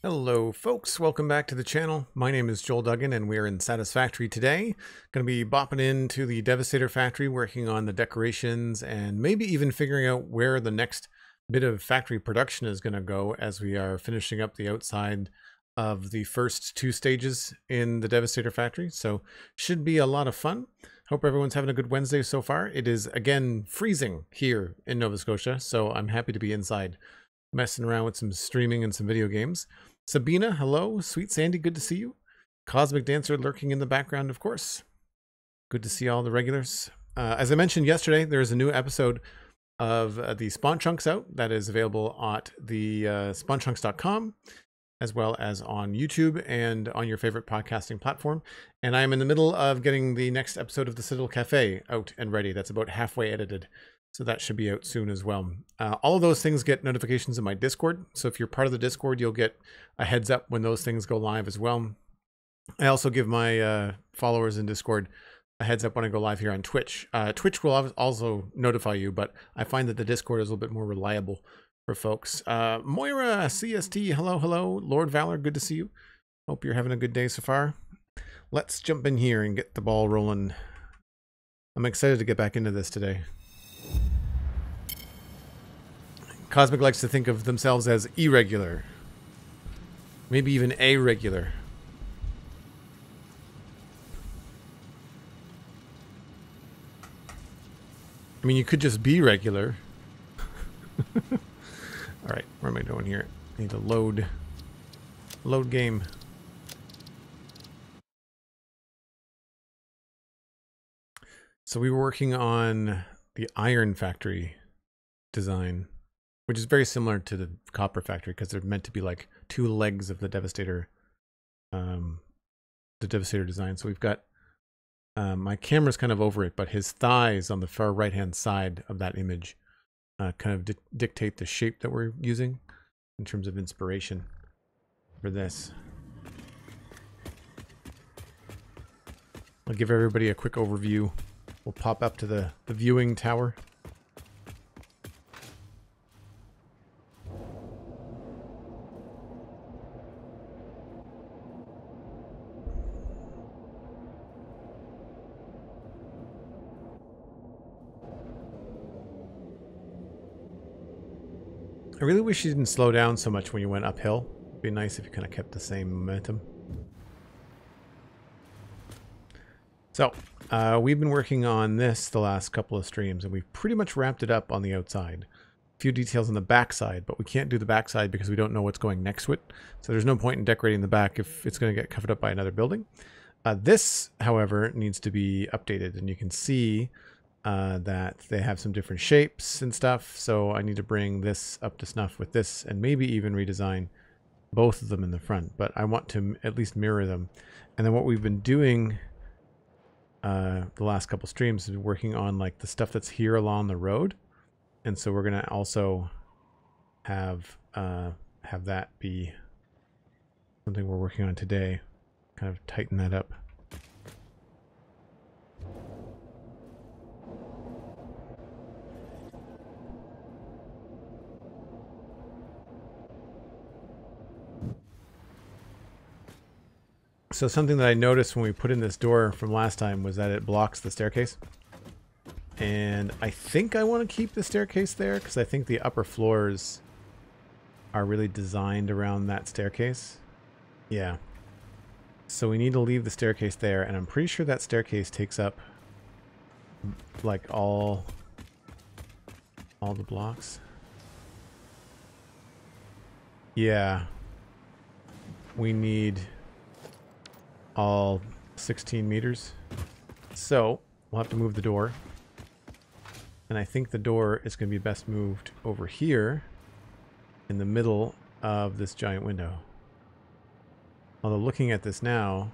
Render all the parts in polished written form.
Hello folks, welcome back to the channel. My name is Joel Duggan and we're in Satisfactory today. Going to be bopping into the Devastator factory, working on the decorations and maybe even figuring out where the next bit of factory production is going to go as we are finishing up the outside of the first two stages in the Devastator factory. So should be a lot of fun. Hope everyone's having a good Wednesday so far. It is again freezing here in Nova Scotia, so I'm happy to be inside messing around with some streaming and some video games. Sabina, hello. SweetSandi, good to see you. Cosmic Dancer lurking in the background, of course. Good to see all the regulars. As I mentioned yesterday, there is a new episode of the Spawn Chunks out that is available at the spawnchunks.com, as well as on YouTube and on your favorite podcasting platform. And I'm in the middle of getting the next episode of the Citadel Cafe out and ready. That's about halfway edited. So that should be out soon as well. All of those things get notifications in my Discord. So if you're part of the Discord, you'll get a heads up when those things go live as well. I also give my followers in Discord a heads up when I go live here on Twitch. Twitch will also notify you, but I find that the Discord is a little bit more reliable for folks. Moira, CST, hello, hello. Lord Valor, good to see you. Hope you're having a good day so far. Let's jump in here and get the ball rolling. I'm excited to get back into this today. Cosmic likes to think of themselves as irregular. Maybe even irregular. I mean, you could just be regular. Alright, what am I doing here? I need to load game. So we were working on the iron factory design, which is very similar to the copper factory because they're meant to be like two legs of the Devastator design. So we've got my camera's kind of over it, but his thighs on the far right hand side of that image kind of dictate the shape that we're using in terms of inspiration for this. I'll give everybody a quick overview. We'll pop up to the viewing tower. I really wish you didn't slow down so much when you went uphill. It'd be nice if you kind of kept the same momentum. So, we've been working on this the last couple of streams, and we've pretty much wrapped it up on the outside. A few details on the back side, but we can't do the back side because we don't know what's going next to it. So there's no point in decorating the back if it's going to get covered up by another building. This, however, needs to be updated, and you can see that they have some different shapes and stuff. So I need to bring this up to snuff with this, and maybe even redesign both of them in the front. But I want to at least mirror them. And then what we've been doing the last couple streams is working on like the stuff that's here along the road, and so we're gonna also have that be something we're working on today. Kind of tighten that up. So something that I noticed when we put in this door from last time was that it blocks the staircase. And I think I want to keep the staircase there because I think the upper floors are really designed around that staircase. Yeah. So we need to leave the staircase there, and I'm pretty sure that staircase takes up like all the blocks. Yeah. We need all 16 meters. So we'll have to move the door. And I think the door is going to be best moved over here in the middle of this giant window. Although looking at this now,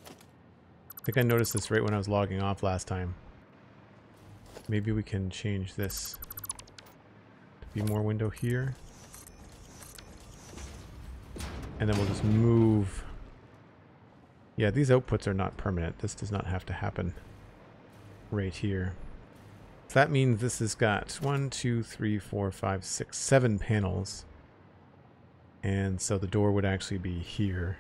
I think I noticed this right when I was logging off last time. Maybe we can change this to be more window here. And then we'll just move. Yeah, these outputs are not permanent. This does not have to happen right here. So that means this has got 1, 2, 3, 4, 5, 6, 7 panels. And so the door would actually be here.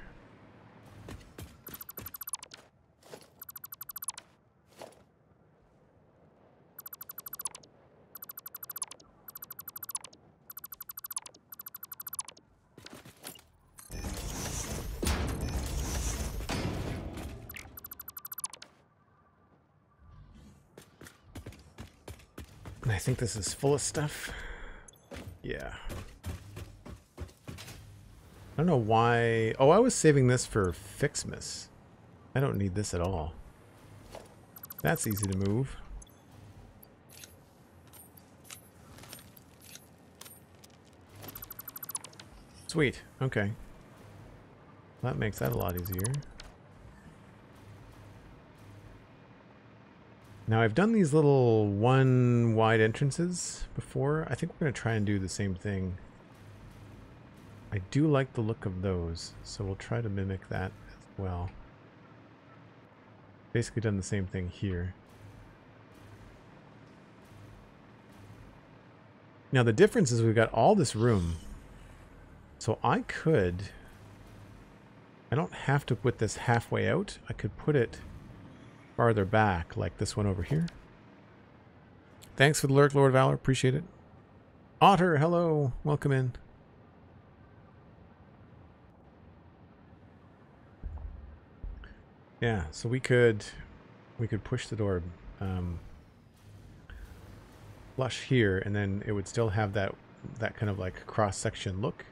And I think this is full of stuff. Yeah. I don't know why. Oh, I was saving this for Fixmas. I don't need this at all. That's easy to move. Sweet. Okay. That makes that a lot easier. Now I've done these little one wide entrances before. I think we're going to try and do the same thing. I do like the look of those, so we'll try to mimic that as well. Basically done the same thing here. Now the difference is we've got all this room. So I don't have to put this halfway out. I could put it farther back, like this one over here. Thanks for the lurk, Lord Valor. Appreciate it. Otter, hello. Welcome in. Yeah, so we could push the door flush here, and then it would still have that kind of like cross-section look.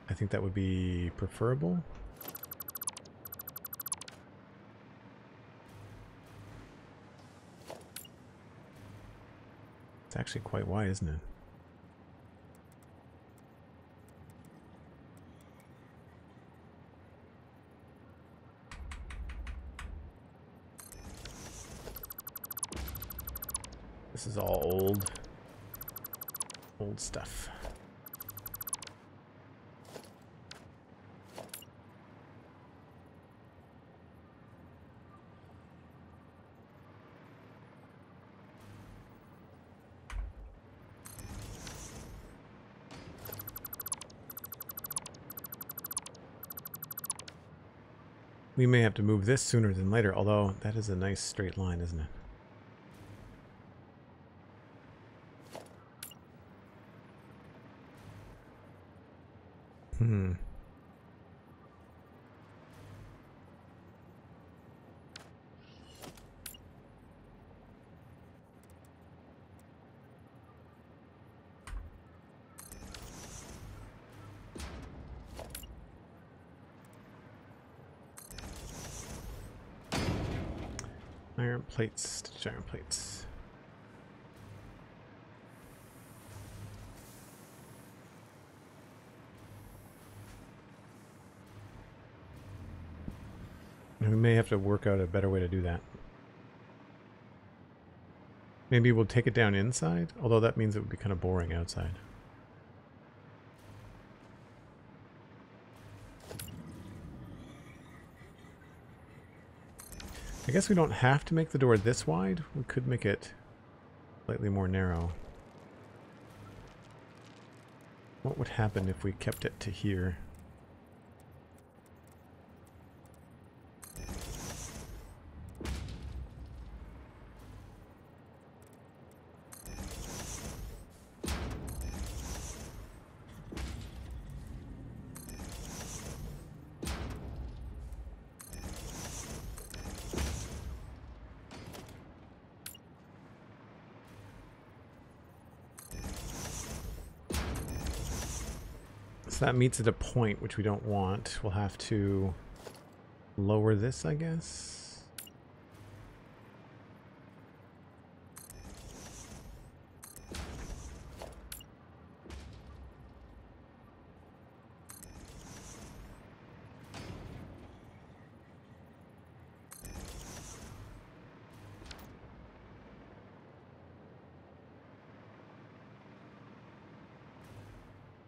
I think that would be preferable. It's actually quite wide, isn't it? This is all old stuff. We may have to move this sooner than later, although that is a nice straight line, isn't it? Iron plates, iron plates. We may have to work out a better way to do that. Maybe we'll take it down inside, although that means it would be kind of boring outside. I guess we don't have to make the door this wide. We could make it slightly more narrow. What would happen if we kept it to here? So that meets at a point which we don't want. We'll have to lower this, I guess.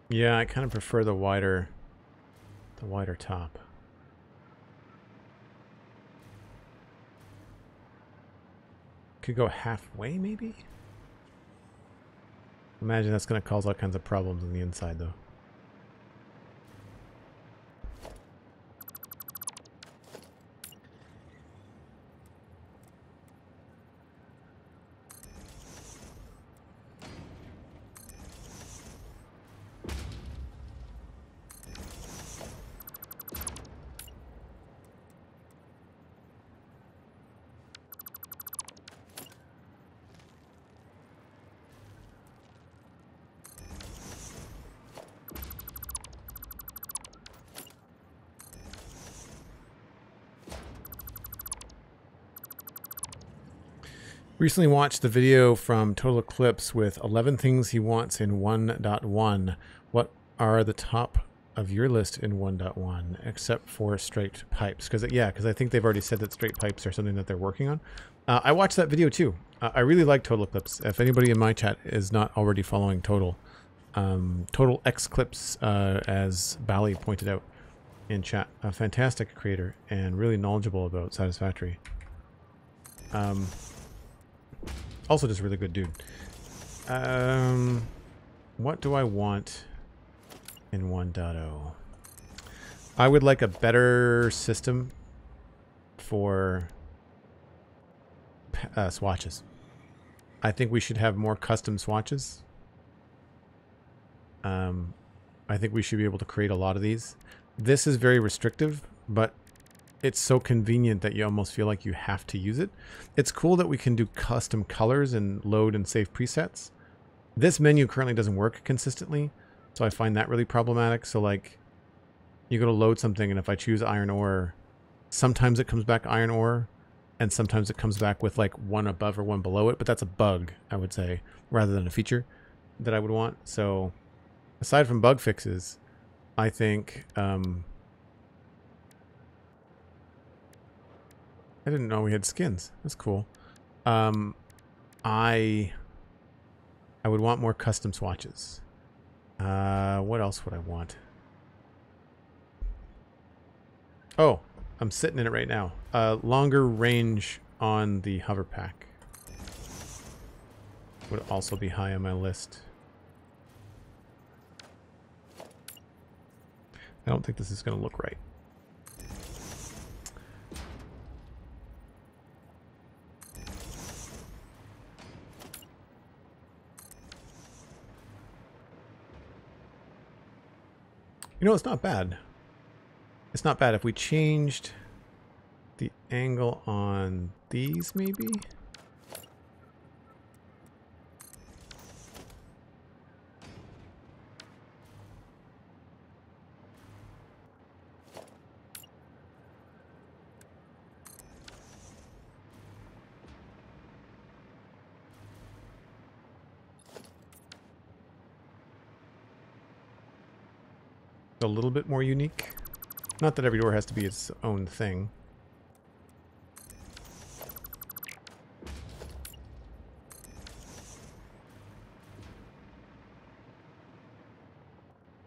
Yeah, I kind of prefer the wider top. could go halfway, maybe? Imagine that's going to cause all kinds of problems on the inside, though. Recently watched the video from Total Eclipse with 11 things he wants in 1.1. What are the top of your list in 1.1 except for straight pipes? Because I think they've already said that straight pipes are something that they're working on. I watched that video too. I really like Total Eclipse. If anybody in my chat is not already following Total X Clips, as Bally pointed out in chat, a fantastic creator and really knowledgeable about Satisfactory. Also just a really good dude. What do I want in 1.0? I would like a better system for swatches. I think we should have more custom swatches. I think we should be able to create a lot of these. This is very restrictive, but it's so convenient that you almost feel like you have to use it. It's cool that we can do custom colors and load and save presets. This menu currently doesn't work consistently, so I find that really problematic. So like, you go to load something, and if I choose iron ore, sometimes it comes back iron ore, and sometimes it comes back with like one above or one below it, but that's a bug, I would say, rather than a feature that I would want. So aside from bug fixes, I think I didn't know we had skins. That's cool. I would want more custom swatches. What else would I want? Oh, I'm sitting in it right now. Longer range on the hover pack would also be high on my list. I don't think this is going to look right. You know, it's not bad. It's not bad if we changed the angle on these, maybe? A little bit more unique. Not that every door has to be its own thing.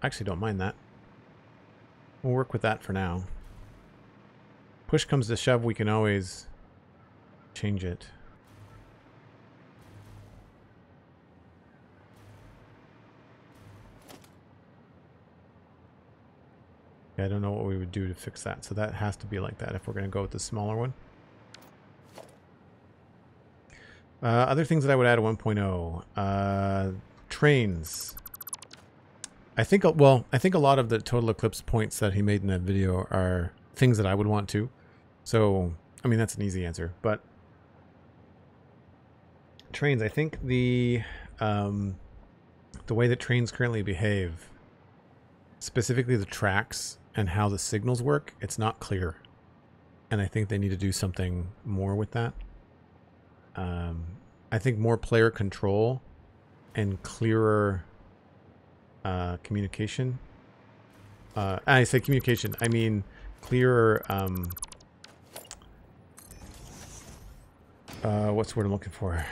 I actually don't mind that. We'll work with that for now. Push comes to shove, we can always change it. I don't know what we would do to fix that. So that has to be like that if we're going to go with the smaller one. Other things that I would add to 1.0. Trains. I think a lot of the Total Eclipse points that he made in that video are things that I would want to. So, I mean, that's an easy answer. But trains, I think the way that trains currently behave, specifically the tracks and how the signals work, it's not clear. And I think they need to do something more with that. I think more player control and clearer communication. I say communication, I mean clearer, what's the word I'm looking for?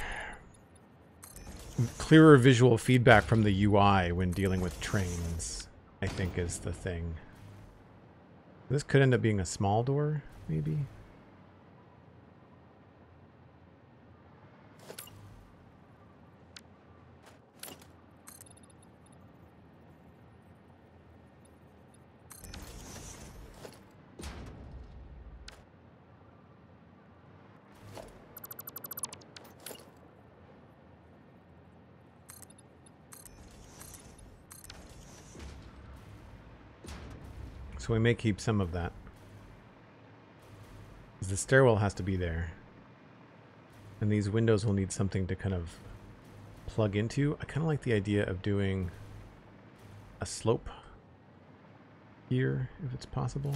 Clearer visual feedback from the UI when dealing with trains, I think is the thing. This could end up being a small door, maybe? So we may keep some of that. The stairwell has to be there. And these windows will need something to kind of plug into. I kind of like the idea of doing a slope here, if it's possible.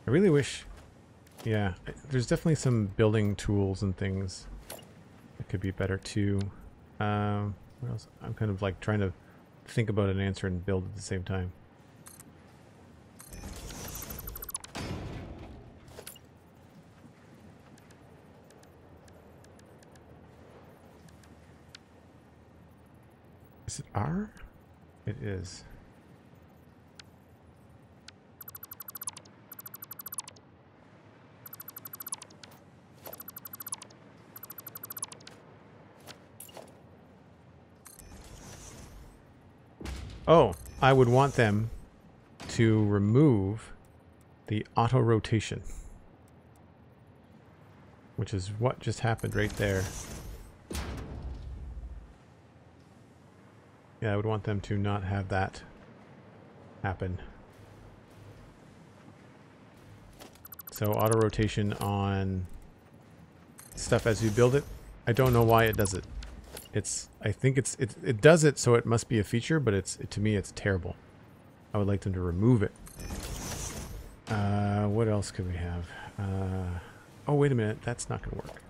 I really wish, yeah, there's definitely some building tools and things that could be better too. What else? I'm kind of like trying to think about an answer and build at the same time. Is it R? It is. Oh, I would want them to remove the auto rotation, which is what just happened right there. Yeah, I would want them to not have that happen. So auto rotation on stuff as you build it. I don't know why it does it. I think it does it, so it must be a feature, but to me it's terrible. I would like them to remove it. What else could we have? Oh, wait a minute, that's not going to work.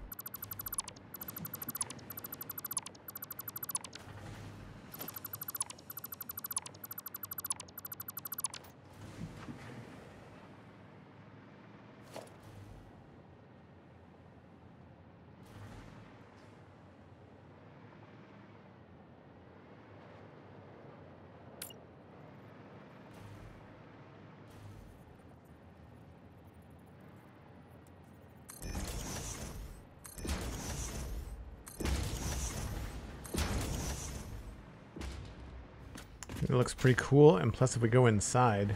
It looks pretty cool, and plus if we go inside,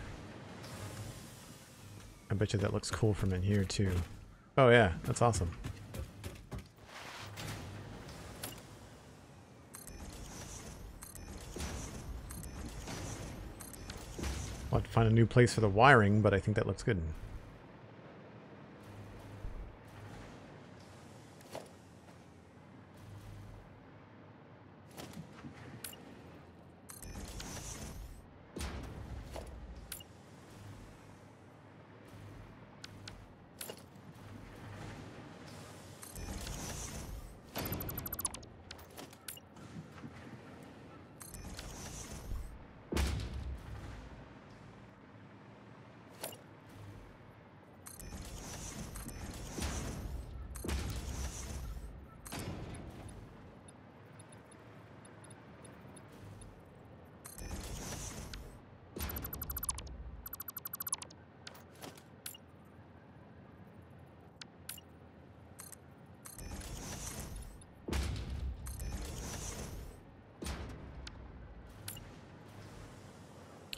I bet you that looks cool from in here too. Oh yeah, that's awesome. I'll have to find a new place for the wiring, but I think that looks good.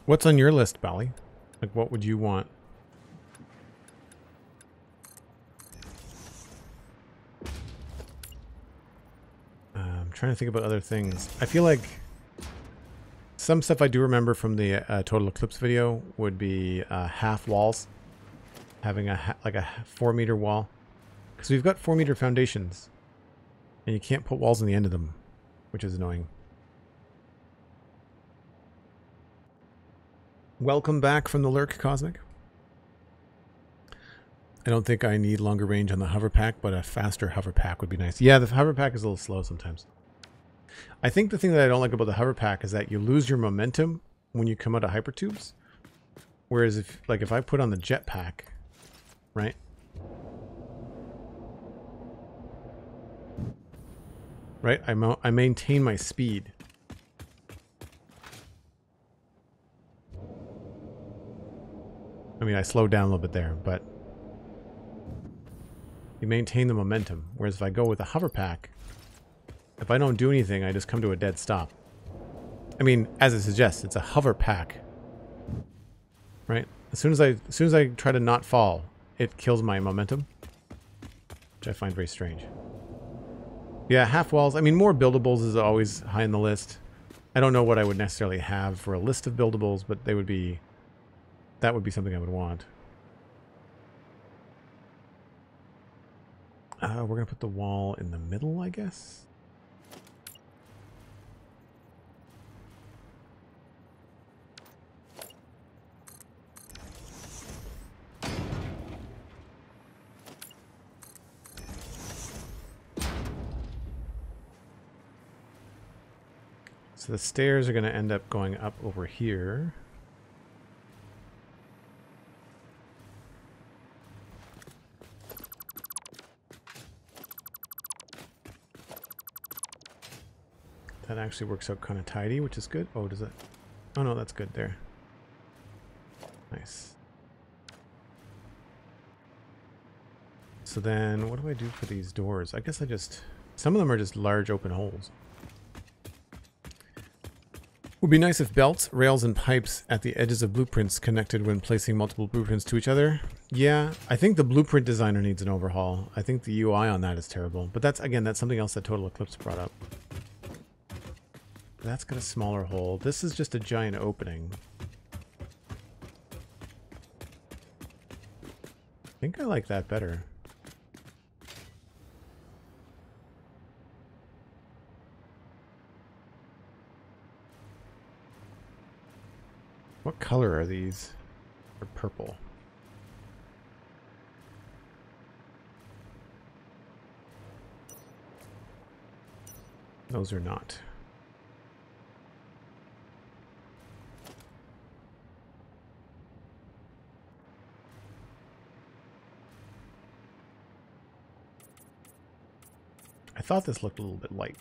What's on your list, Bally? Like, what would you want? I'm trying to think about other things. I feel like some stuff I do remember from the Total Eclipse video would be half walls. Having like a 4-meter wall. Because we've got 4-meter foundations. And you can't put walls on the end of them, which is annoying. Welcome back from the lurk, Cosmic. I don't think I need longer range on the hover pack, but a faster hover pack would be nice. Yeah, the hover pack is a little slow sometimes. I think the thing that I don't like about the hover pack is that you lose your momentum when you come out of hypertubes. Whereas if I put on the jetpack, right? Right, I maintain my speed. I mean, I slowed down a little bit there, but you maintain the momentum. Whereas if I go with a hover pack, if I don't do anything, I just come to a dead stop. I mean, as it suggests, it's a hover pack, right? As soon as I try to not fall, it kills my momentum, which I find very strange. Yeah, half walls. I mean, more buildables is always high on the list. I don't know what I would necessarily have for a list of buildables, but that would be something I would want. We're going to put the wall in the middle, I guess. So the stairs are going to end up going up over here. That actually works out kind of tidy, which is good. Oh, does it? Oh no, that's good there. Nice. So then what do I do for these doors? I guess some of them are just large open holes. Would be nice if belts, rails, and pipes at the edges of blueprints connected when placing multiple blueprints to each other. Yeah, I think the blueprint designer needs an overhaul. I think the UI on that is terrible. But that's something else that Total Eclipse brought up. That's got a smaller hole. This is just a giant opening. I think I like that better. What color are these? They're purple. Those are not. I thought this looked a little bit light.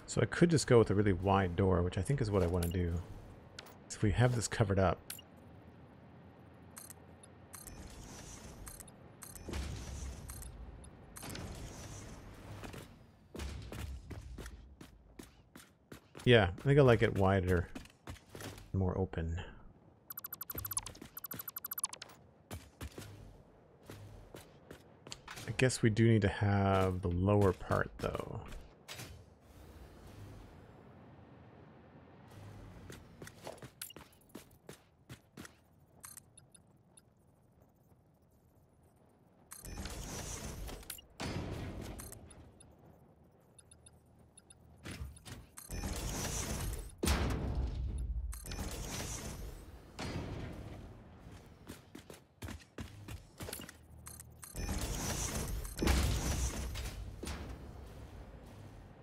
So I could just go with a really wide door, which I think is what I want to do. So if we have this covered up, yeah, I think I like it wider, more open. I guess we do need to have the lower part though.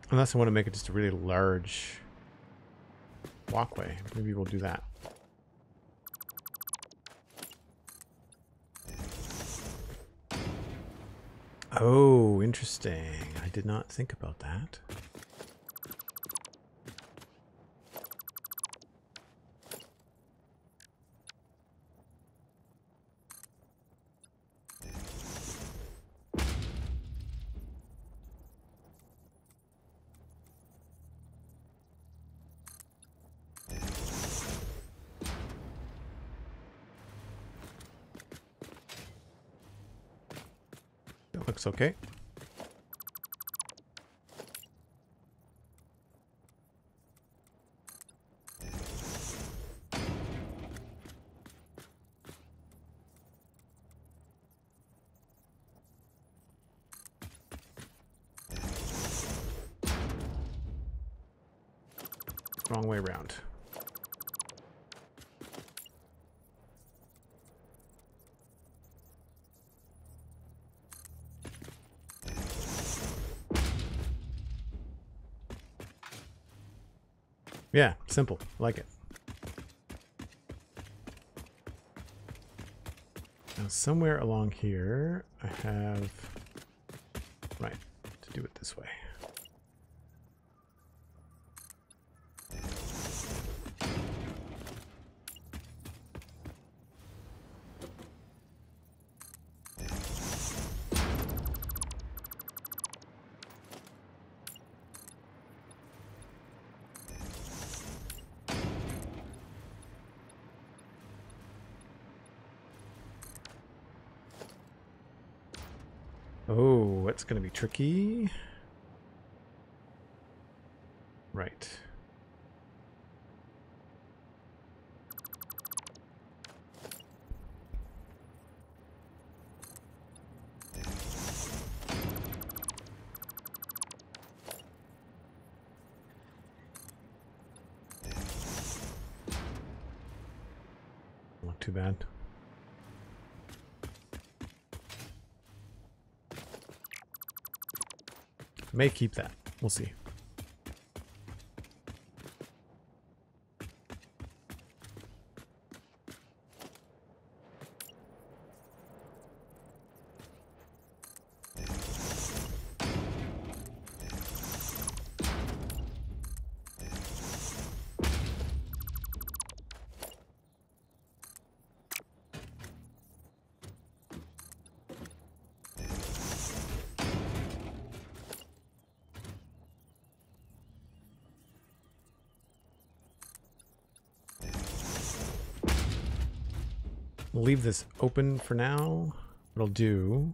Unless I want to make it just a really large walkway. Maybe we'll do that. Oh, interesting. I did not think about that. Looks okay. Wrong way around. Yeah, simple. I like it. Now somewhere along here, I have... Right, to do it this way. Oh, that's going to be tricky. Right. Not too bad. May keep that. We'll see. We'll leave this open for now. What I'll do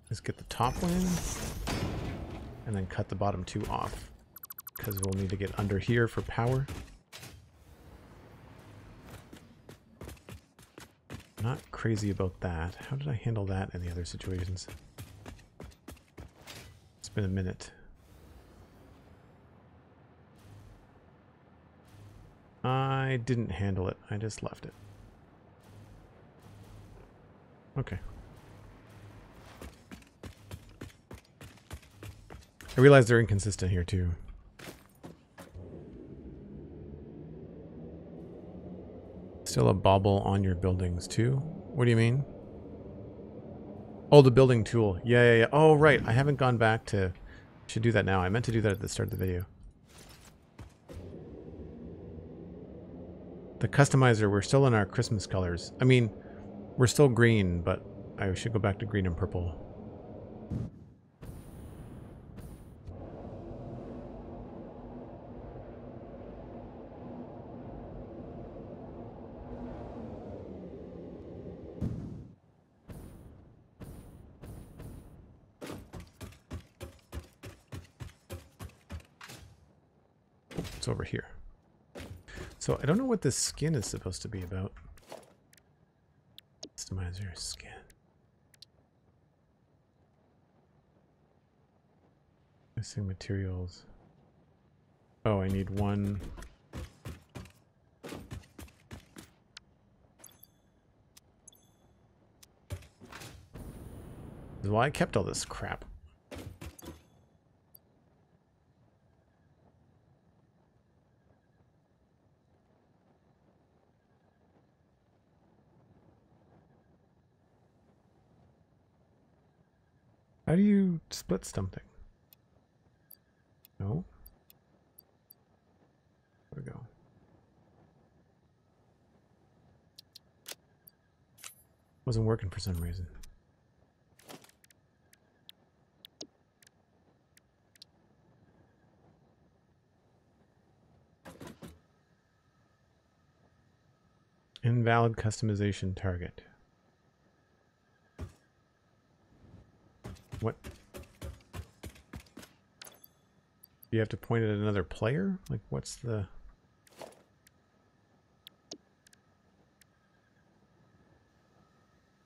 is get the top one and then cut the bottom two off, because we'll need to get under here for power. Not crazy about that. How did I handle that in the other situations? It's been a minute. I didn't handle it. I just left it. Okay. I realize they're inconsistent here too. Still a bobble on your buildings too? What do you mean? Oh, the building tool. Yeah. Oh, right. I haven't gone back to... Should do that now. I meant to do that at the start of the video. The customizer, we're still in our Christmas colors. I mean, we're still green, but I should go back to green and purple. It's over here. So I don't know what this skin is supposed to be about. Customizer skin. Missing materials. Oh, I need one. This is why I kept all this crap. How do you split something? No? There we go. Wasn't working for some reason. Invalid customization target. What? Do you have to point it at another player? Like, what's the...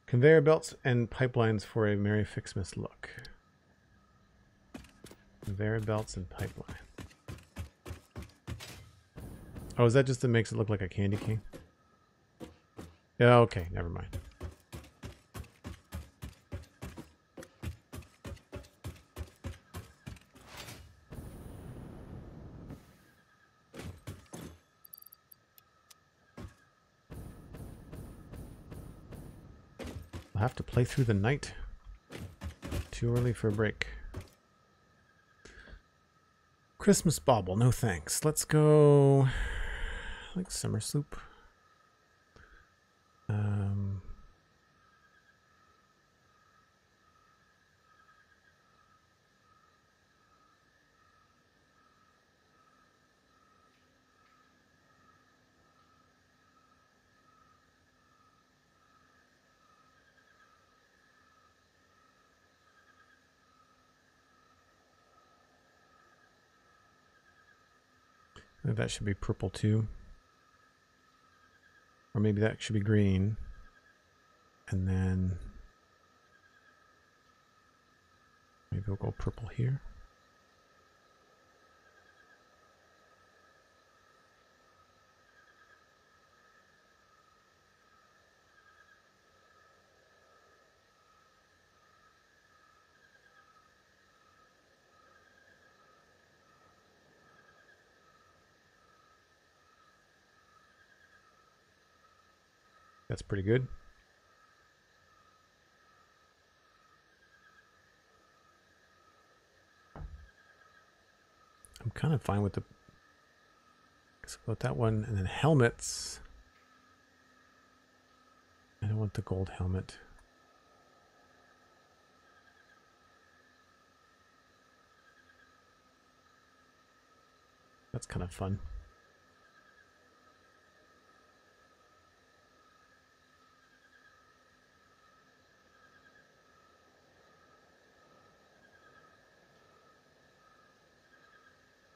Conveyor belts and pipelines for a Merry Fixmas look. Conveyor belts and pipeline. Oh, is that just that makes it look like a candy cane? Yeah, okay, never mind. I'll have to play through the night. Too early for a break. Christmas bauble, no thanks. Let's go like summer sloop. That should be purple too. Or maybe that should be green. And then maybe we'll go purple here. That's pretty good. I'm kind of fine with the, let's go with that one. And then helmets. I don't want the gold helmet. That's kind of fun.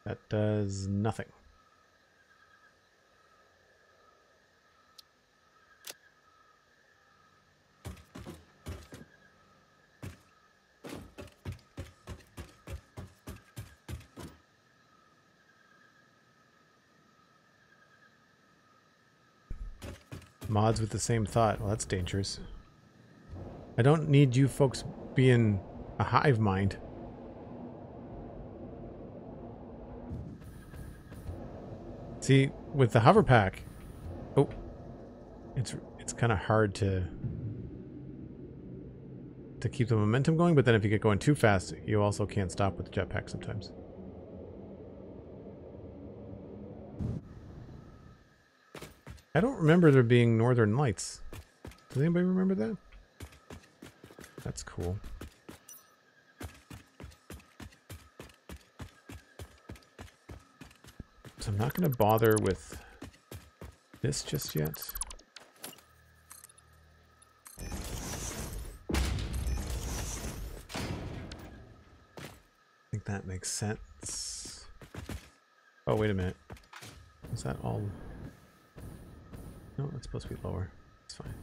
That does nothing. Mods with the same thought. Well, that's dangerous. I don't need you folks being a hive mind. See, with the hover pack, oh, it's kind of hard to keep the momentum going, but then if you get going too fast, you also can't stop with the jetpack sometimes. I don't remember there being northern lights. Does anybody remember that? That's cool. So I'm not going to bother with this just yet. I think that makes sense. Oh, wait a minute. Is that all? No, it's supposed to be lower. It's fine.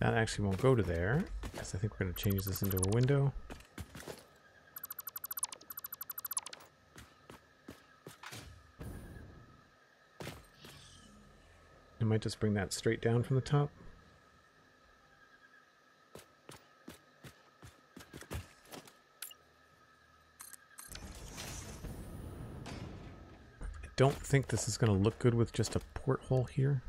That actually won't go to there, because I think we're going to change this into a window. I might just bring that straight down from the top. I don't think this is going to look good with just a porthole here.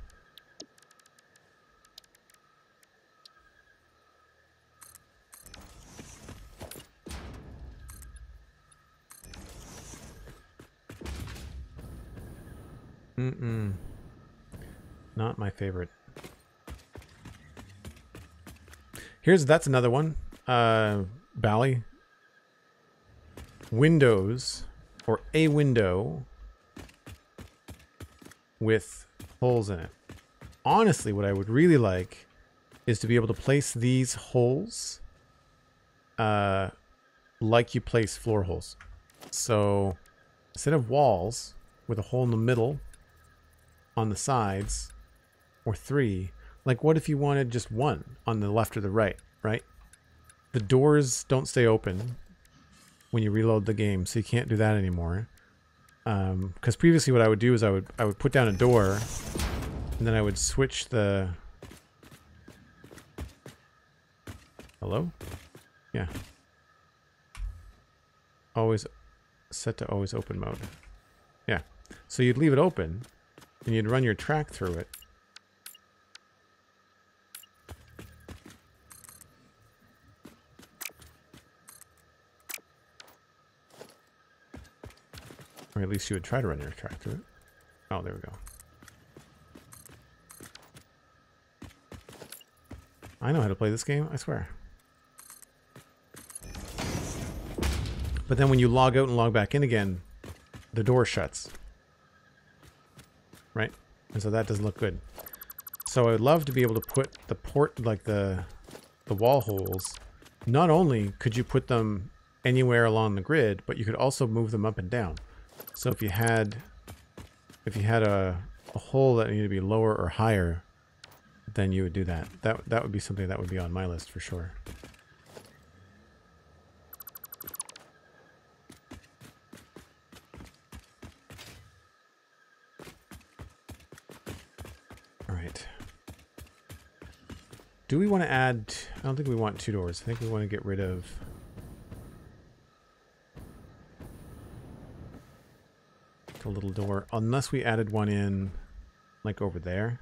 Not my favorite. That's another one. Bally. Windows, or a window with holes in it. Honestly, what I would really like is to be able to place these holes like you place floor holes. So instead of walls with a hole in the middle on the sides, or 3, like what if you wanted just 1 on the left or the right, right? The doors don't stay open when you reload the game, so you can't do that anymore. Because previously what I would do is I would put down a door, and then I would switch the... Hello? Yeah. Always set to always open mode. Yeah. So you'd leave it open, and you'd run your track through it. Or at least you would try to run your track through it. Oh, there we go. I know how to play this game, I swear. But then when you log out and log back in again, the door shuts. Right? And so that doesn't look good. So I would love to be able to put the port, like the wall holes. Not only could you put them anywhere along the grid, but you could also move them up and down. So if you had a hole that needed to be lower or higher, then you would do that. That would be something that would be on my list for sure. All right. Do we want to add... I don't think we want 2 doors. I think we want to get rid of... a little door, unless we added one in like over there.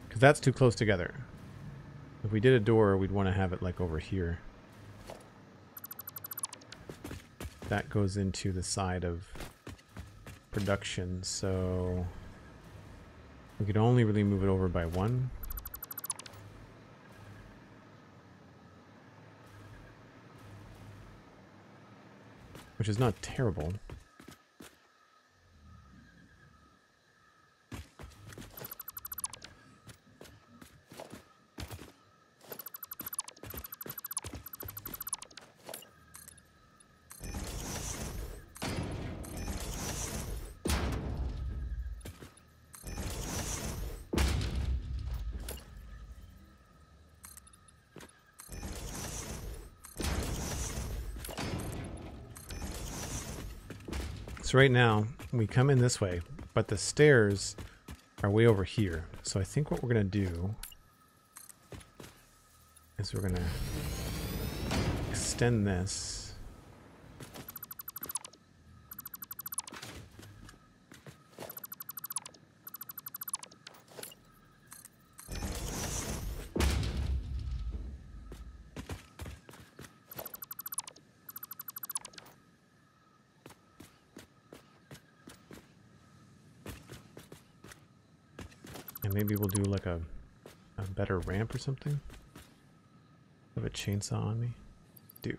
Because that's too close together. If we did a door, we'd want to have it like over here. That goes into the side of production, so we could only really move it over by 1. Which is not terrible. So right now, we come in this way, but the stairs are way over here. So I think what we're going to do is we're going to extend this. And maybe we'll do like a better ramp or something. Have a chainsaw on me? Do.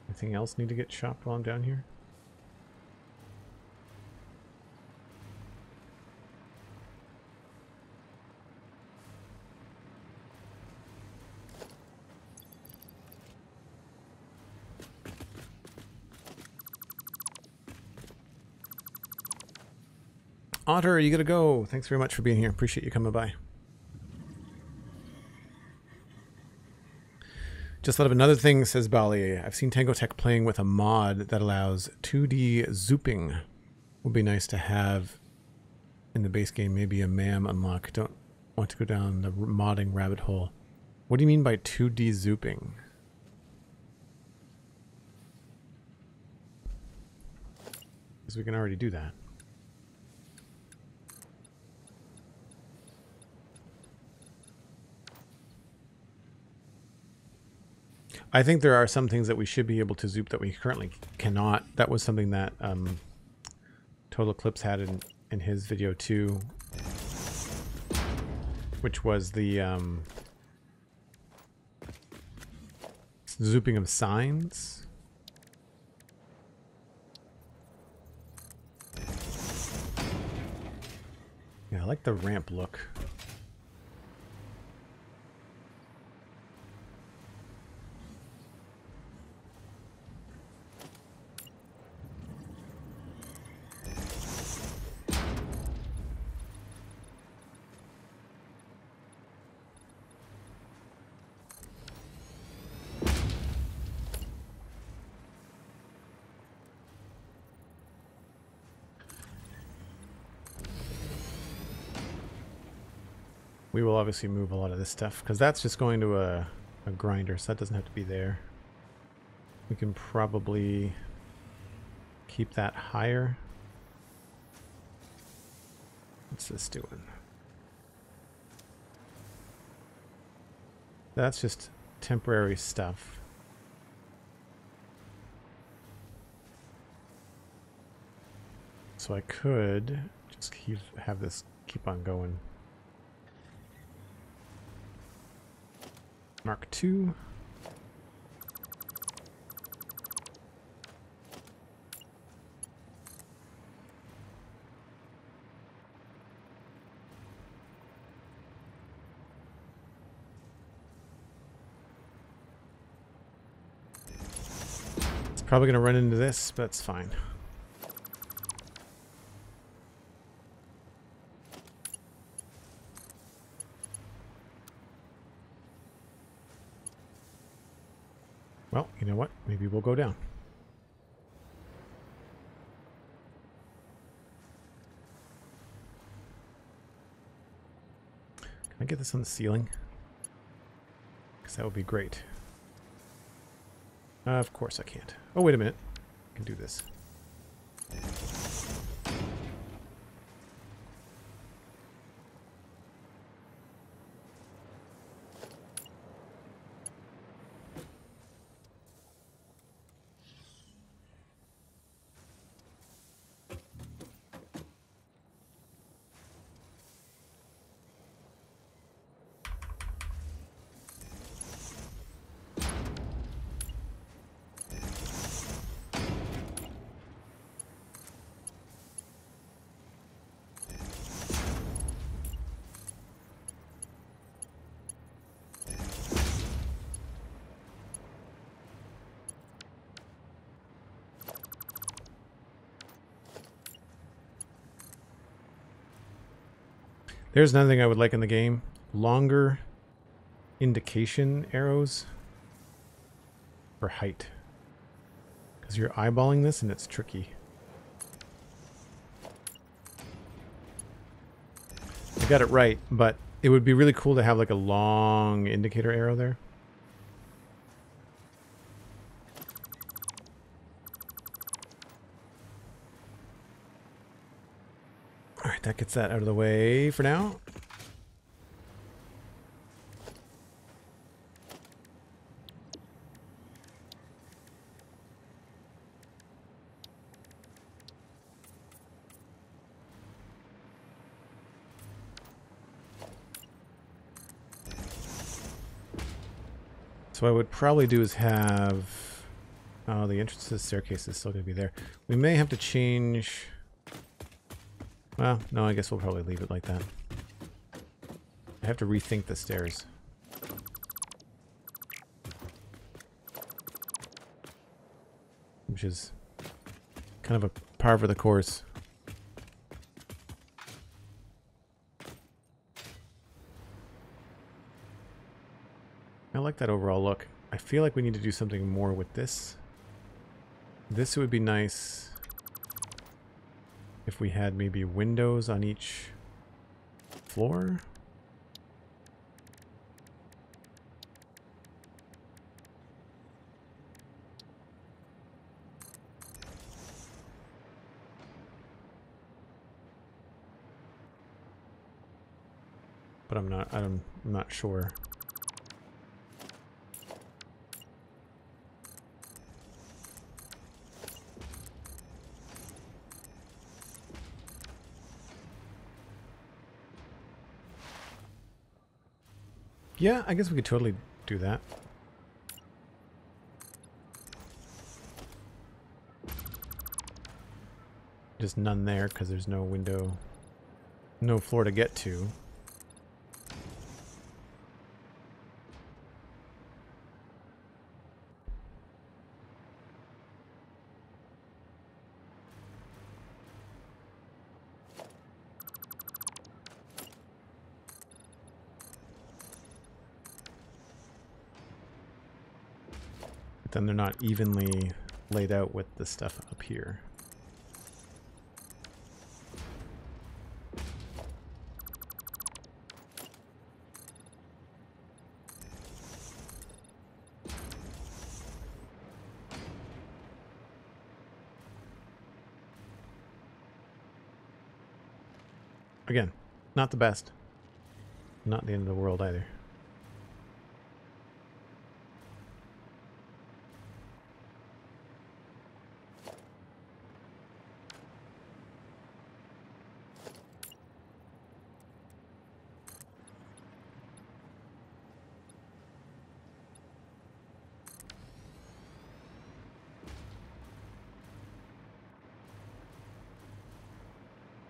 Anything else need to get chopped while I'm down here? Otter, you gotta go. Thanks very much for being here. Appreciate you coming by. Just thought of another thing, says Bali. I've seen Tango Tech playing with a mod that allows 2D zooping. Would be nice to have in the base game. Maybe a MAM unlock. Don't want to go down the modding rabbit hole. What do you mean by 2D zooping? Because we can already do that. I think there are some things that we should be able to zoop that we currently cannot. That was something that Total Eclipse had in his video too, which was the zooping of signs. Yeah, I like the ramp look. We will obviously move a lot of this stuff because that's just going to a grinder, so that doesn't have to be there. We can probably keep that higher. What's this doing? That's just temporary stuff. So I could just have this keep on going. Mark II. It's probably going to run into this, but it's fine. Well, you know what? Maybe we'll go down. Can I get this on the ceiling? Because that would be great. Of course I can't. Oh, wait a minute. I can do this. There's another thing I would like in the game. Longer indication arrows for height. Because you're eyeballing this and it's tricky. I got it right, but it would be really cool to have like a long indicator arrow there. Alright, that gets that out of the way for now. So what I would probably do is have... Oh, the entrance to the staircase is still going to be there. We may have to change... Well, no, I guess we'll probably leave it like that. I have to rethink the stairs. Which is kind of a par for the course. I like that overall look. I feel like we need to do something more with this. This would be nice if we had maybe windows on each floor. But I'm not sure. Yeah, I guess we could totally do that. Just none there because there's no window, no floor to get to. But then they're not evenly laid out with the stuff up here. Again, not the best. Not the end of the world either.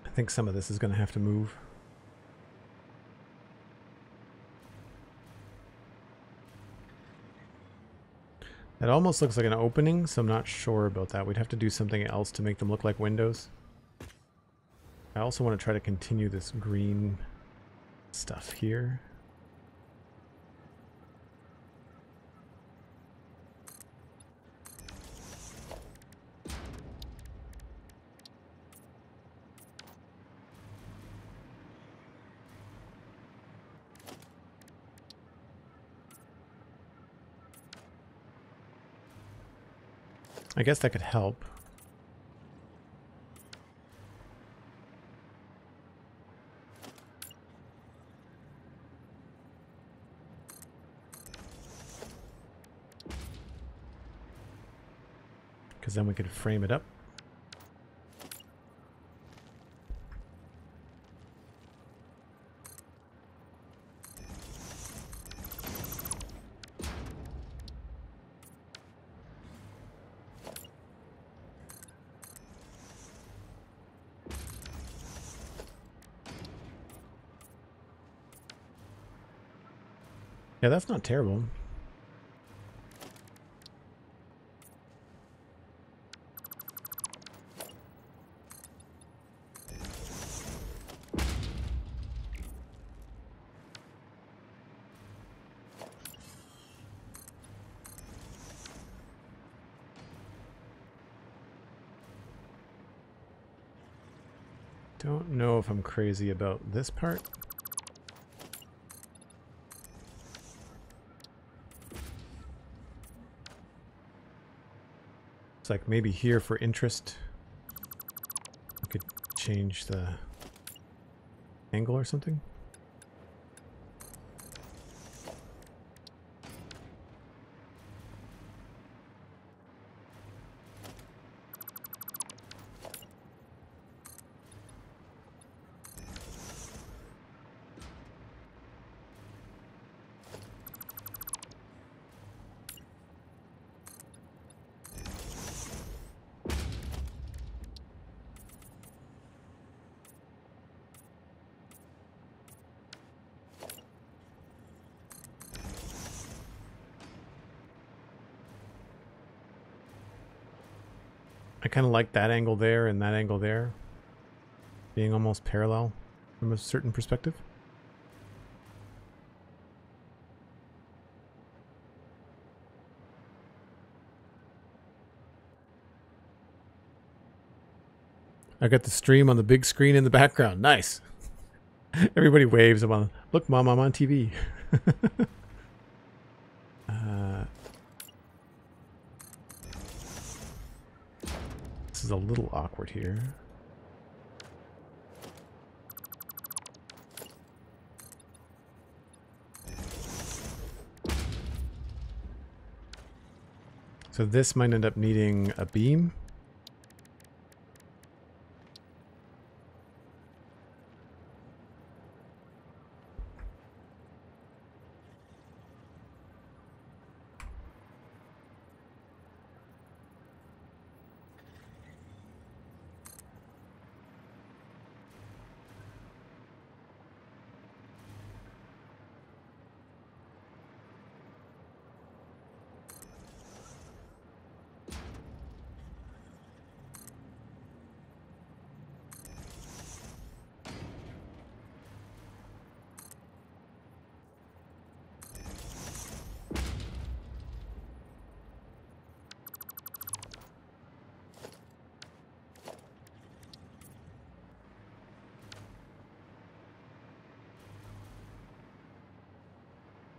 I think some of this is going to have to move. It almost looks like an opening, so I'm not sure about that. We'd have to do something else to make them look like windows. I also want to try to continue this green stuff here. I guess that could help. Because then we could frame it up. Yeah, that's not terrible. Don't know if I'm crazy about this part. It's like maybe here for interest, I could change the angle or something. I kind of like that angle there and that angle there being almost parallel from a certain perspective. I got the stream on the big screen in the background. Nice. Everybody waves. I'm on. Look, Mom, I'm on TV. This is a little awkward here. So this might end up needing a beam.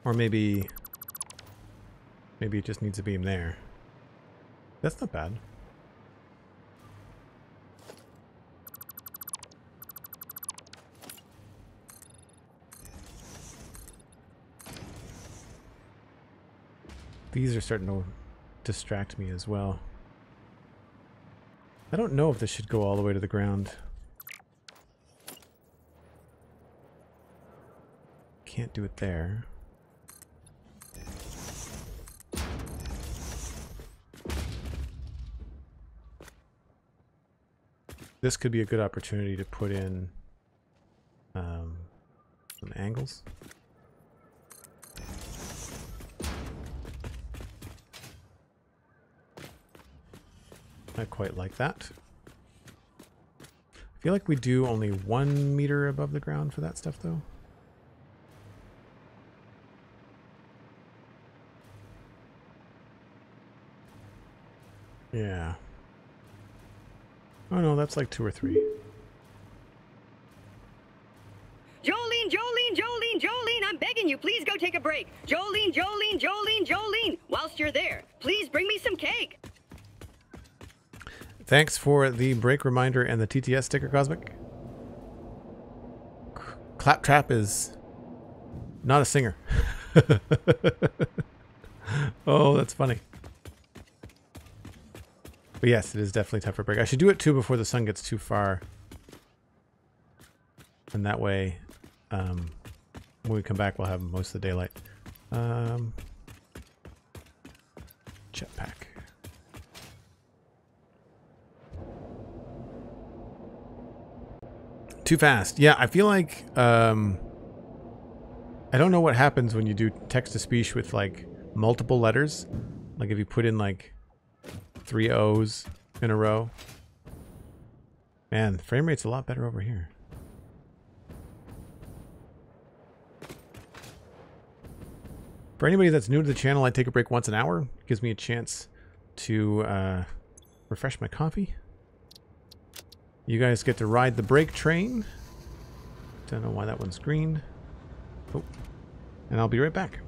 Or maybe it just needs a beam there. That's not bad. These are starting to distract me as well. I don't know if this should go all the way to the ground. Can't do it there. This could be a good opportunity to put in some angles. I quite like that. I feel like we do only 1 meter above the ground for that stuff though. Yeah. Oh no, that's like 2 or 3. Jolene, I'm begging you, please go take a break. Jolene, whilst you're there, please bring me some cake. Thanks for the break reminder and the TTS sticker, Cosmic. Claptrap is not a singer. Oh, that's funny. But yes, it is definitely time for a break. I should do it too before the sun gets too far. And that way, when we come back, we'll have most of the daylight. Jetpack. Too fast. Yeah, I feel like, I don't know what happens when you do text-to-speech with like multiple letters. Like if you put in like 3 O's in a row. Man, the frame rate's a lot better over here. For anybody that's new to the channel, I take a break once an hour. It gives me a chance to refresh my coffee. You guys get to ride the break train. Don't know why that one's green. Oh. And I'll be right back.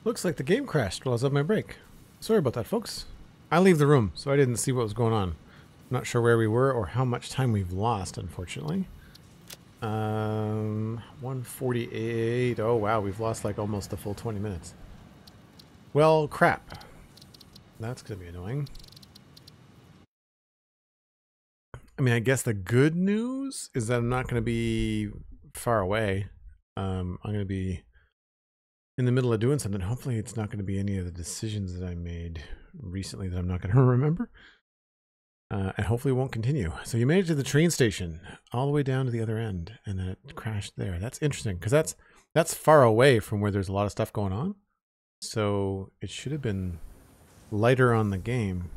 Looks like the game crashed while I was on my break. Sorry about that, folks. I leave the room, so I didn't see what was going on. I'm not sure where we were or how much time we've lost, unfortunately. 148. Oh, wow. We've lost like almost the full 20 minutes. Well, crap. That's going to be annoying. I mean, I guess the good news is that I'm not going to be far away. I'm going to be in the middle of doing something. Hopefully it's not going to be any of the decisions that I made recently that I'm not going to remember. And hopefully it won't continue. So you made it to the train station all the way down to the other end, and then it crashed there. That's interesting, because that's far away from where there's a lot of stuff going on. So it should have been lighter on the game.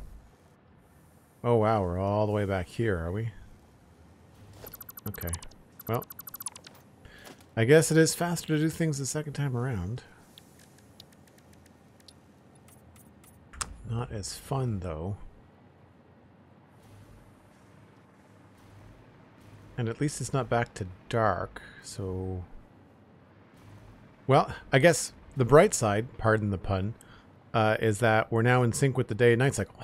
Oh wow, we're all the way back here, are we? Okay. Well, I guess it is faster to do things the second time around. Not as fun, though. And at least it's not back to dark, so... Well, I guess the bright side, pardon the pun, is that we're now in sync with the day and night cycle.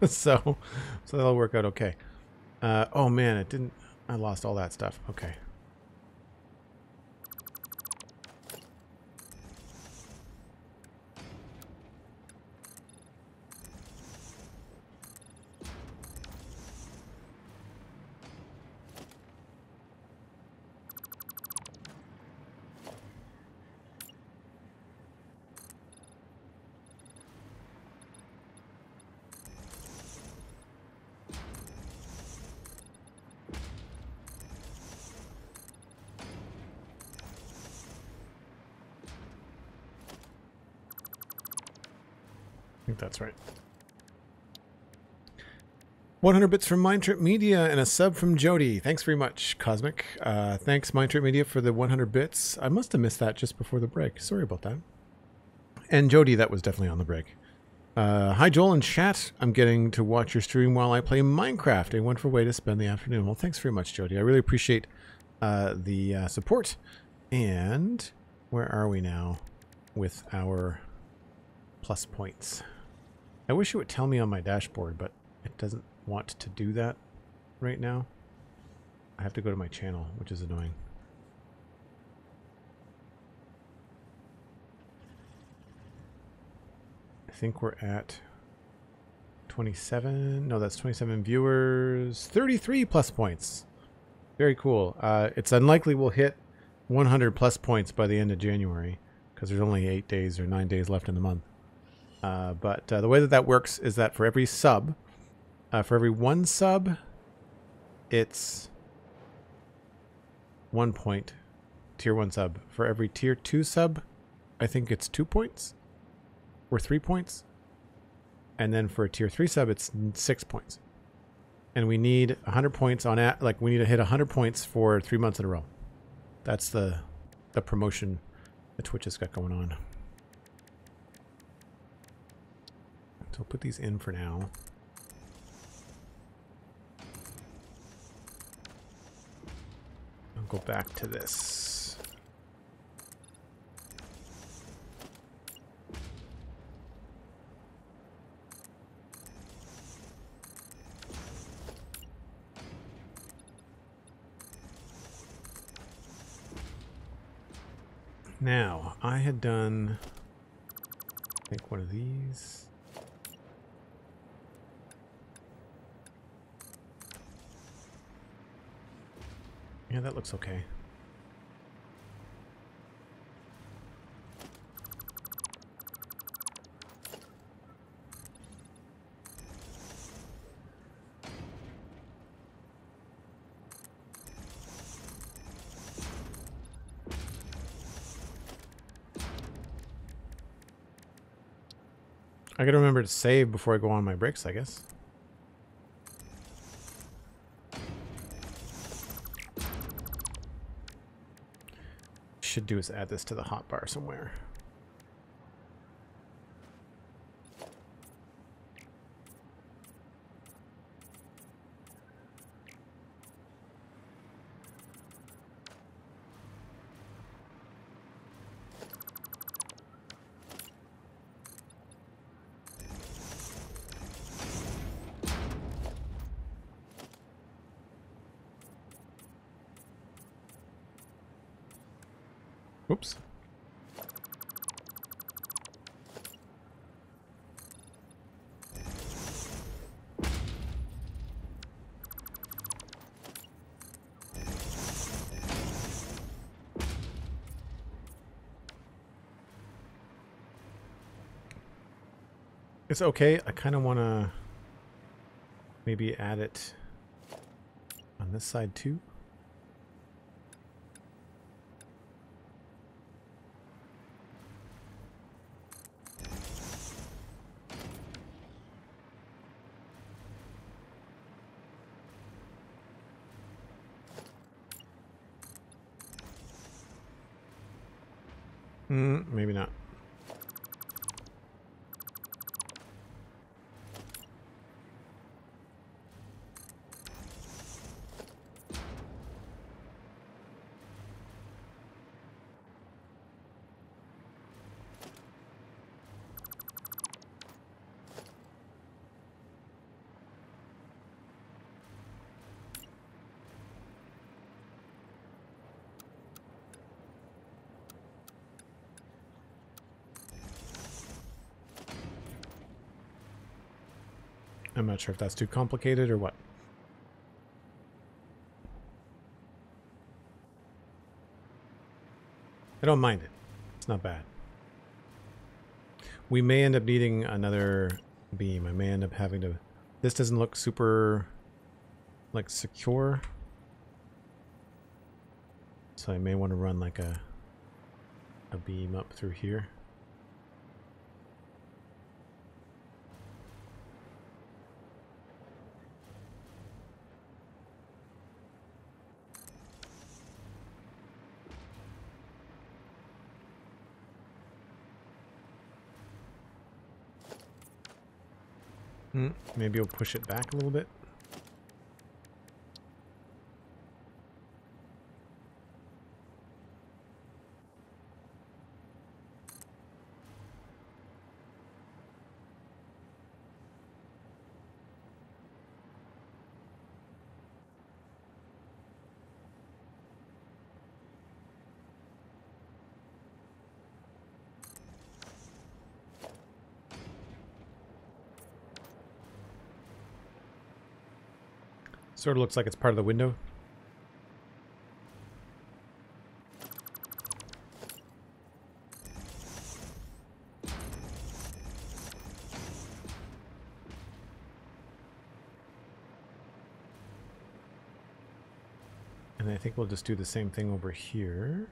so that'll work out okay. Oh man, it didn't... I lost all that stuff. Okay. I think that's right. 100 bits from MindTripMedia and a sub from Jody. Thanks very much, Cosmic. Thanks, MindTripMedia, for the 100 bits. I must have missed that just before the break. Sorry about that. And Jody, that was definitely on the break. Hi, Joel and chat. I'm getting to watch your stream while I play Minecraft. A wonderful way to spend the afternoon. Well, thanks very much, Jody. I really appreciate the support. And where are we now with our plus points? I wish it would tell me on my dashboard, but it doesn't want to do that right now. I have to go to my channel, which is annoying. I think we're at 27. No, that's 27 viewers. 33 plus points. Very cool. It's unlikely we'll hit 100 plus points by the end of January, because there's only 8 days or 9 days left in the month. But the way that works is that for every sub, for every one sub, it's 1 point, tier 1 sub. For every tier 2 sub, I think it's 2 points or 3 points. And then for a tier 3 sub, it's 6 points. And we need 100 points on it. Like, we need to hit 100 points for 3 months in a row. That's the promotion that Twitch has got going on. So I'll put these in for now. I'll go back to this. Now, I had done, I think, one of these. Yeah, that looks okay. I gotta remember to save before I go on my breaks, I guess. Should do is add this to the hotbar somewhere. Whoops. It's okay. I kind of want to maybe add it on this side too. Maybe not. I'm not sure if that's too complicated or what. I don't mind it. It's not bad. We may end up needing another beam. I may end up having to... This doesn't look super, like, secure. So I may want to run like a beam up through here. Maybe we'll push it back a little bit. Sort of looks like it's part of the window. And I think we'll just do the same thing over here.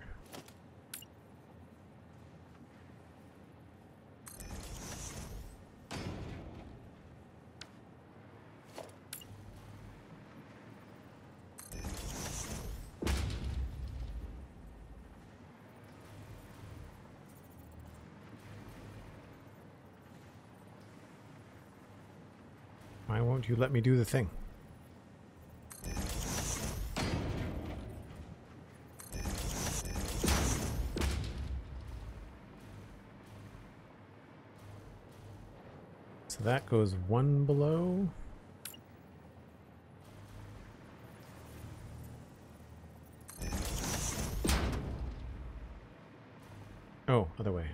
Why won't you let me do the thing? So that goes one below. Oh, other way.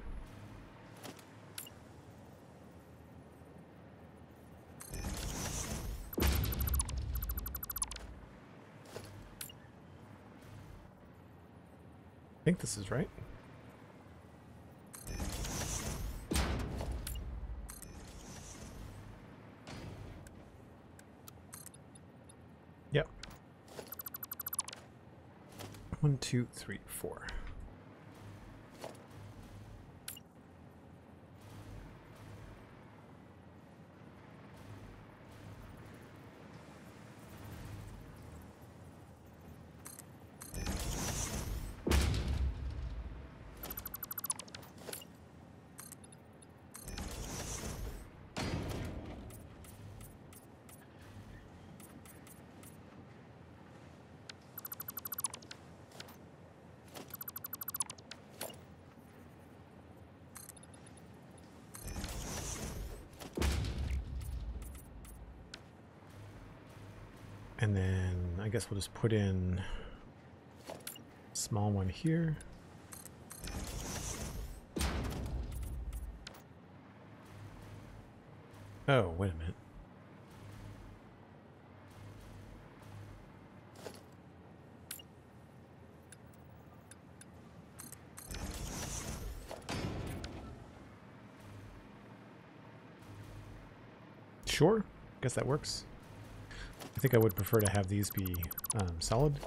I think this is right. Yep. 1, 2, 3, 4. And then I guess we'll just put in a small one here. Oh, wait a minute. Sure, guess that works. I think I would prefer to have these be solid.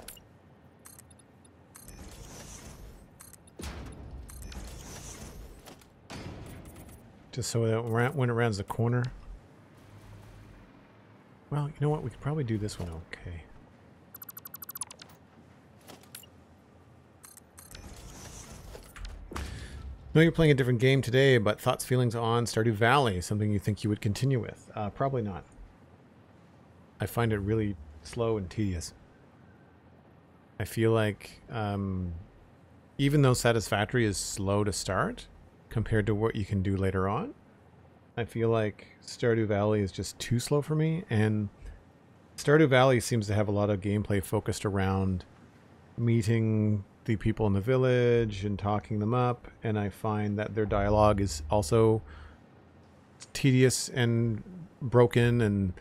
Just so that when it rounds the corner. Well, you know what? We could probably do this one okay. I know you're playing a different game today, but thoughts, feelings on Stardew Valley, something you think you would continue with? Probably not. I find it really slow and tedious. I feel like even though Satisfactory is slow to start compared to what you can do later on, I feel like Stardew Valley is just too slow for me. And Stardew Valley seems to have a lot of gameplay focused around meeting the people in the village and talking them up, and I find that their dialogue is also tedious and broken, and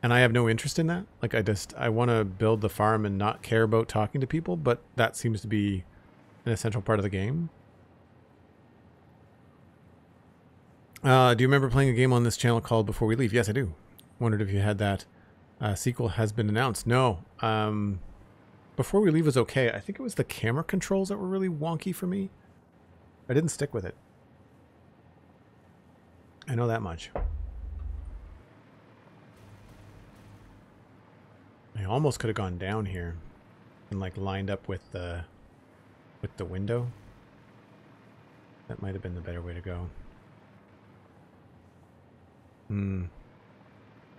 I have no interest in that. Like, I want to build the farm and not care about talking to people, but that seems to be an essential part of the game. Do you remember playing a game on this channel called Before We Leave? Yes, I do. Wondered if you had that. Sequel has been announced. No. Before We Leave was okay. I think it was the camera controls that were really wonky for me. I didn't stick with it. I know that much. I almost could have gone down here and like lined up with the window. That might have been the better way to go.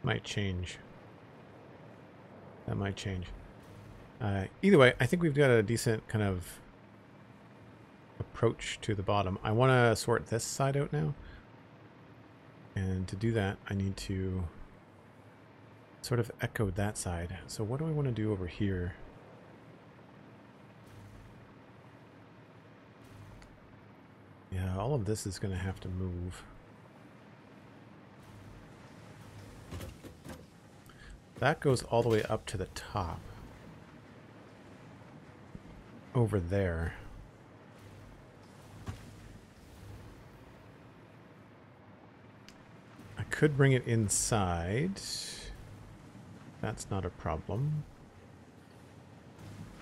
Might change. That might change. Either way, I think we've got a decent kind of approach to the bottom. I want to sort this side out now. And to do that, I need to sort of echo that side. So what do I want to do over here? Yeah, all of this is going to have to move. That goes all the way up to the top. Over there. I could bring it inside. That's not a problem.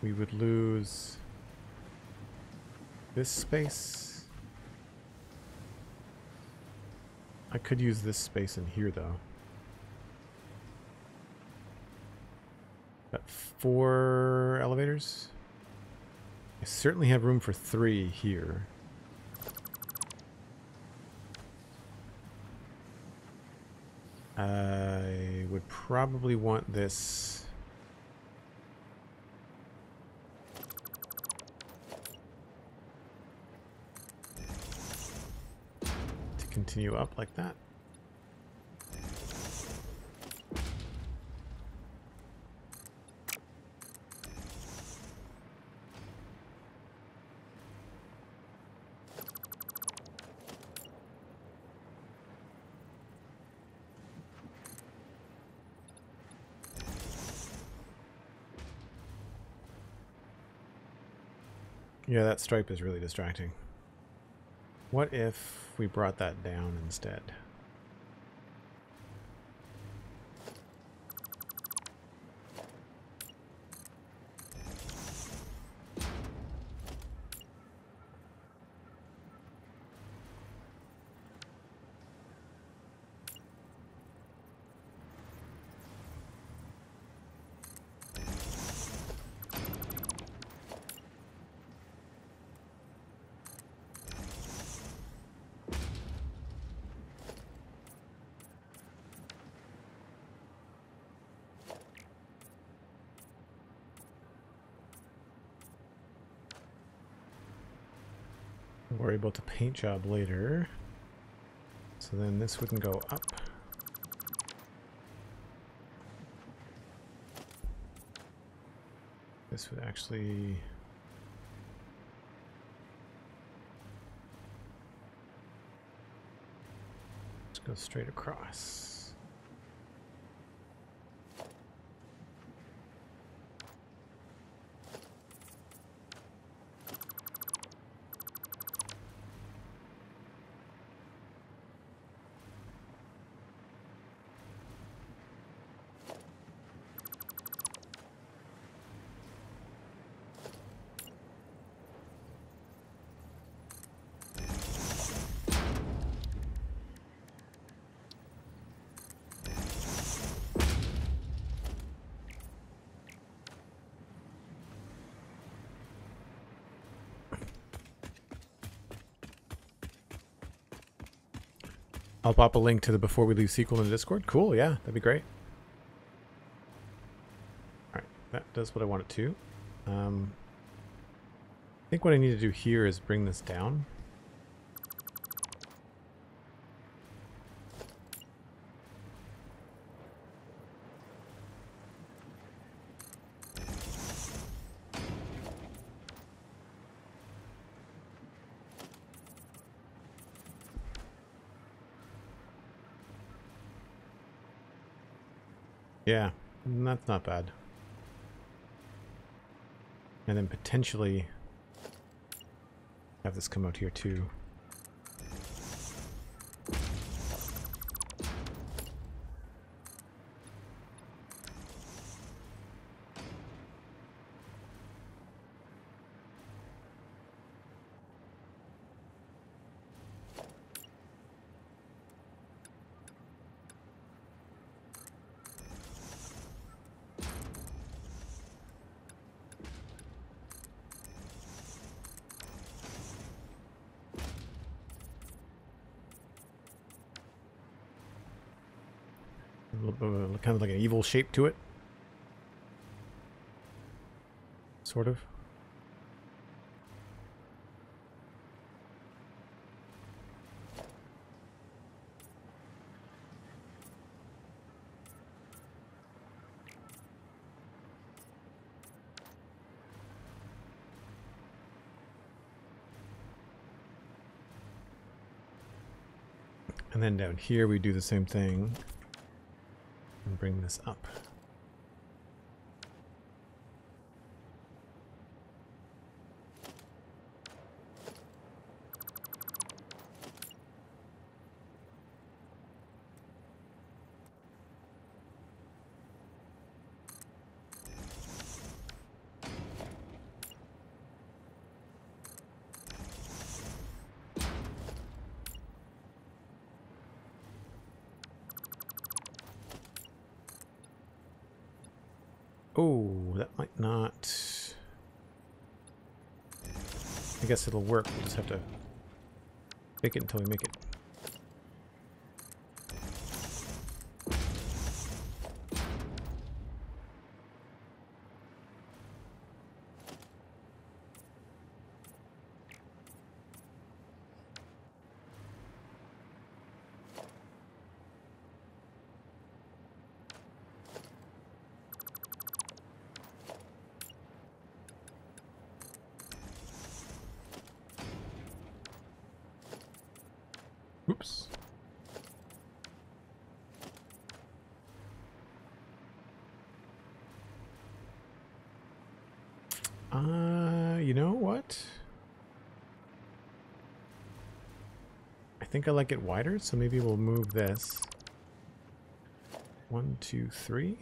We would lose this space. I could use this space in here though. Got 4 elevators. I certainly have room for 3 here. I would probably want this to continue up like that. Yeah, that stripe is really distracting. What if we brought that down instead? Worry about the paint job later. So then this wouldn't go up. This would actually... Let's Go straight across. I'll pop a link to the Before We Leave sequel in the Discord. Cool, yeah, that'd be great. Alright, that does what I want it to. I think what I need to do here is bring this down. Yeah, that's not bad. And then potentially have this come out here too. Kind of like an evil shape to it. Sort of. And then down here we do the same thing. And bring this up. Oh, that might not... I guess it'll work. We'll just have to fake it until we make it. Oops. You know what? I think I like it wider, so maybe we'll move this. 1, 2, 3.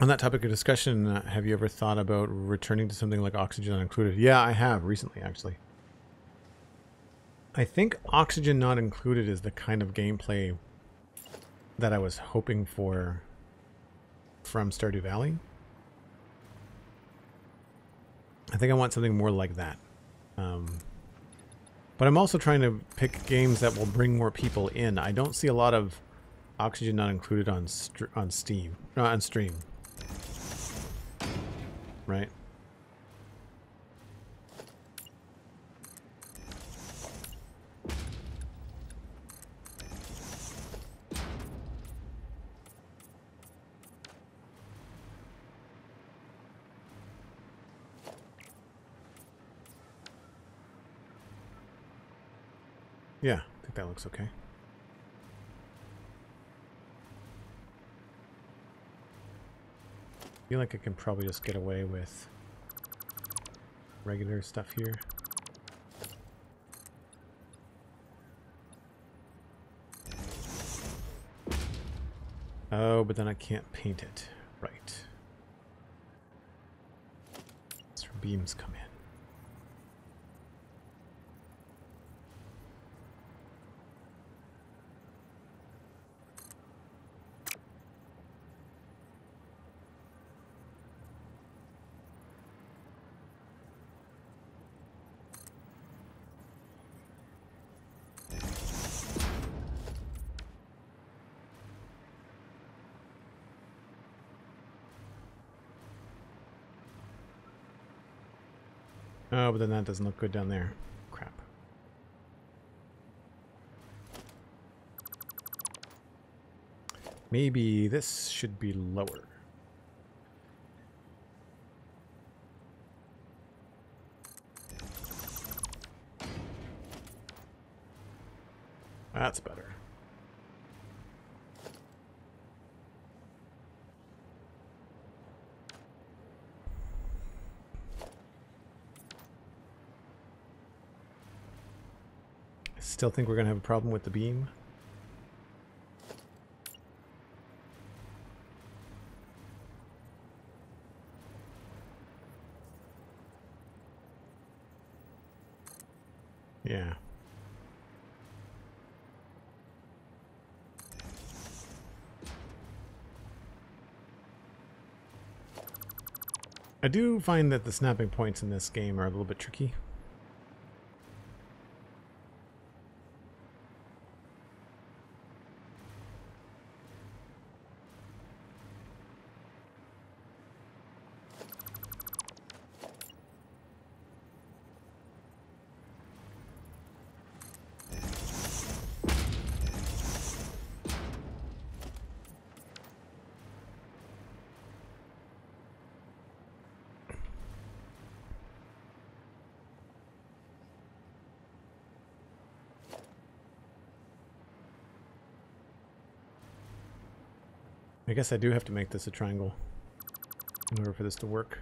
On that topic of discussion, have you ever thought about returning to something like Oxygen Not Included? Yeah, I have recently, actually. I think Oxygen Not Included is the kind of gameplay that I was hoping for from Stardew Valley. I think I want something more like that. But I'm also trying to pick games that will bring more people in. I don't see a lot of Oxygen Not Included on Steam, on stream. Right? think that looks okay. I feel like I can probably just get away with regular stuff here. Oh, but then I can't paint it. Right. That's where beams come in. Oh, but then that doesn't look good down there. Crap. Maybe this should be lower. That's better. Still think we're going to have a problem with the beam. Yeah. I do find that the snapping points in this game are a little bit tricky. I guess I do have to make this a triangle in order for this to work.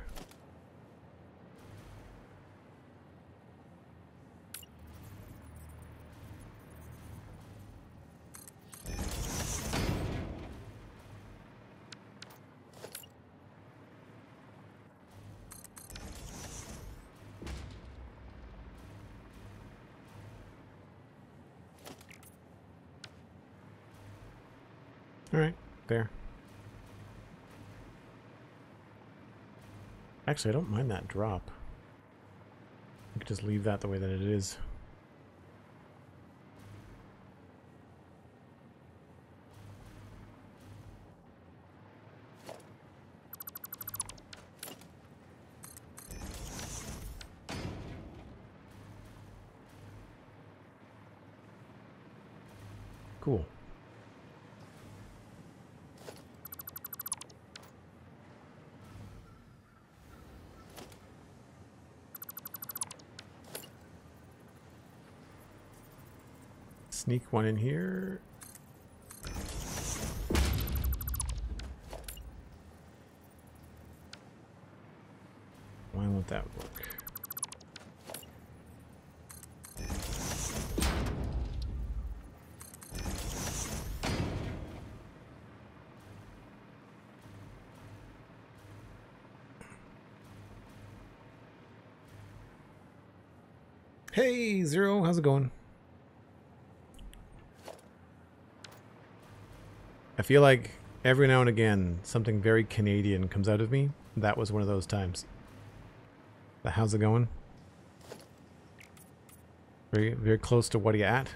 All right, there. Actually, I don't mind that drop. I could just leave that the way that it is. Cool. Sneak one in here. Why won't that work? Hey, Zero, how's it going? I feel like every now and again something very Canadian comes out of me. That was one of those times. But how's it going? Very, very close to what are you at?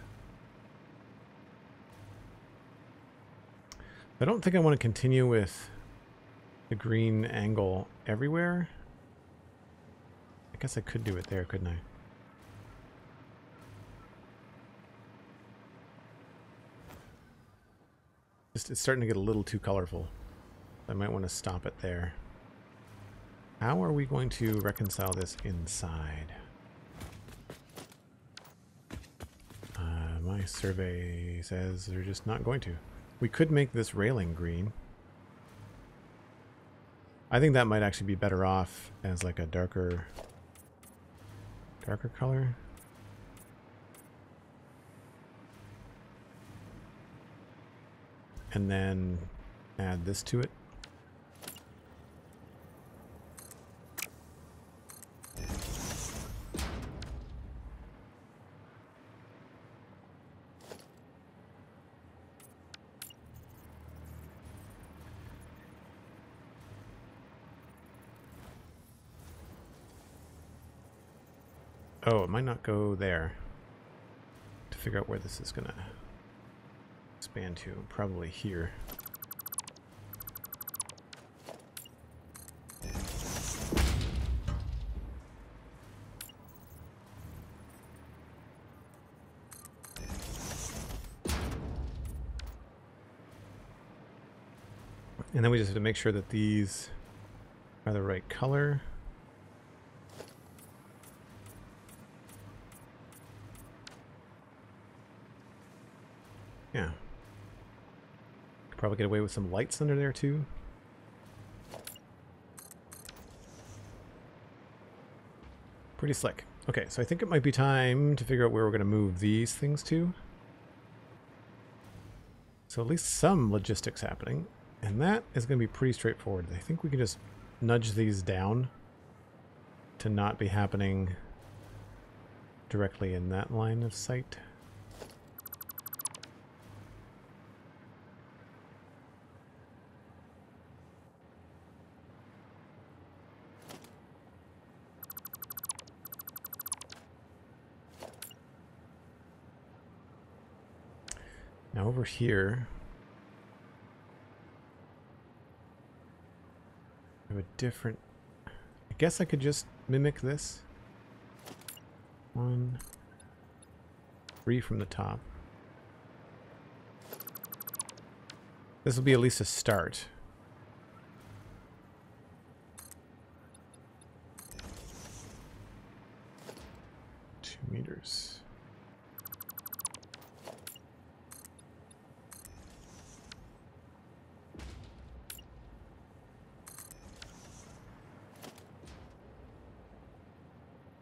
I don't think I want to continue with the green angle everywhere. I guess I could do it there, couldn't I? It's starting to get a little too colorful. I might want to stop it there. How are we going to reconcile this inside? My My survey says they're just not going to. We could make this railing green. I think that might actually be better off as like a darker color. And then add this to it. Oh, it might not go there. To figure out where this is gonna span to, probably here. And then we just have to make sure that these are the right color. Yeah. Could probably get away with some lights under there too. Pretty slick. Okay, so I think it might be time to figure out where we're going to move these things to. So at least some logistics happening. And that is going to be pretty straightforward. I think we can just nudge these down to not be happening directly in that line of sight. Now over here, I have a different, I guess I could just mimic this. 1, 3 from the top. This will be at least a start. $2 meters.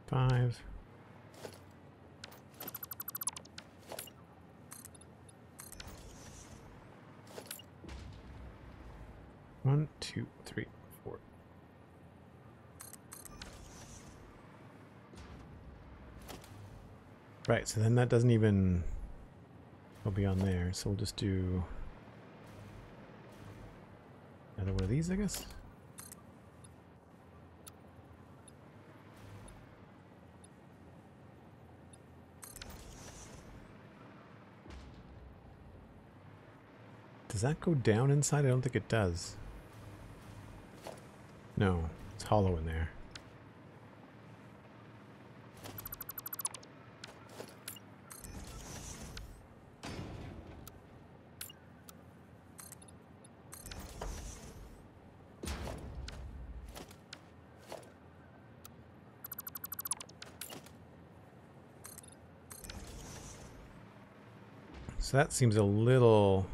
Five. One, two, three, four. Right, so then that doesn't even go beyond there. So we'll just do another one of these, I guess. Does that go down inside? I don't think it does. No, it's hollow in there. So that seems a little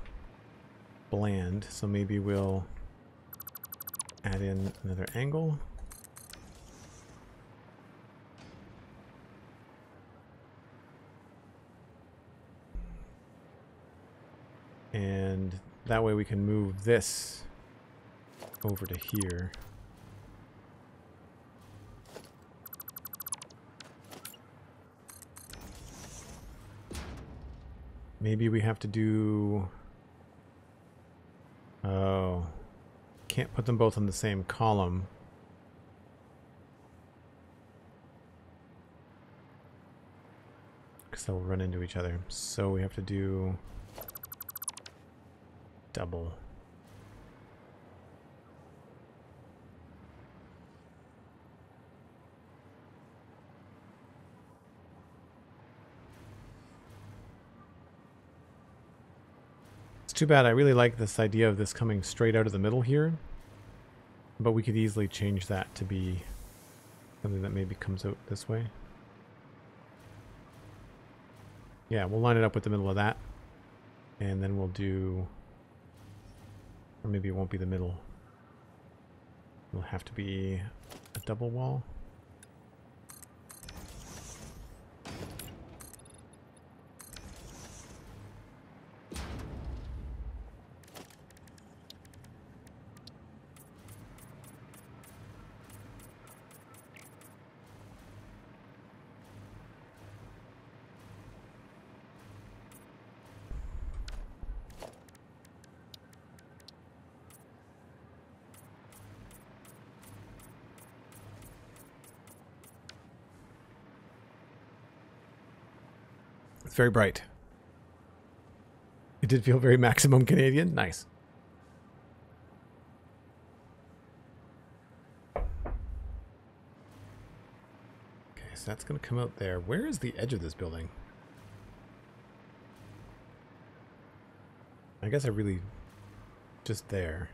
bland, so maybe we'll add in another angle. And that way we can move this over to here. Maybe we have to do... Oh, can't put them both on the same column. Because they'll run into each other. So we have to do double. Too bad. I really like this idea of this coming straight out of the middle here, but we could easily change that to be something that maybe comes out this way. Yeah, we'll line it up with the middle of that. And then we'll do... Or maybe it won't be the middle. It'll have to be a double wall. It's very bright. It did feel very maximum Canadian. Nice. Okay, so that's going to come out there. Where is the edge of this building? I guess I really... just there.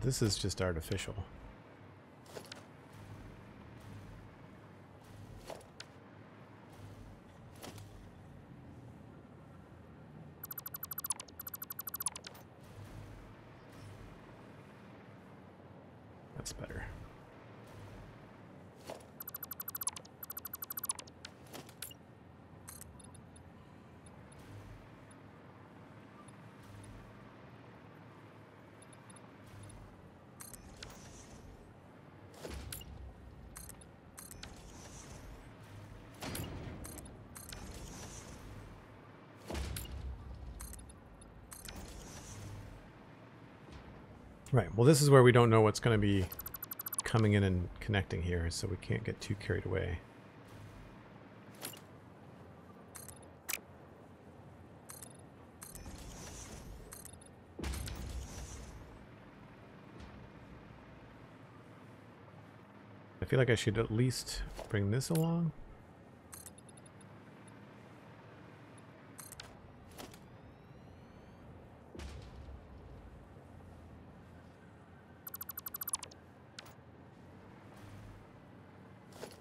This is just artificial. That's better. Right, well this is where we don't know what's going to be coming in and connecting here, so we can't get too carried away. I feel like I should at least bring this along.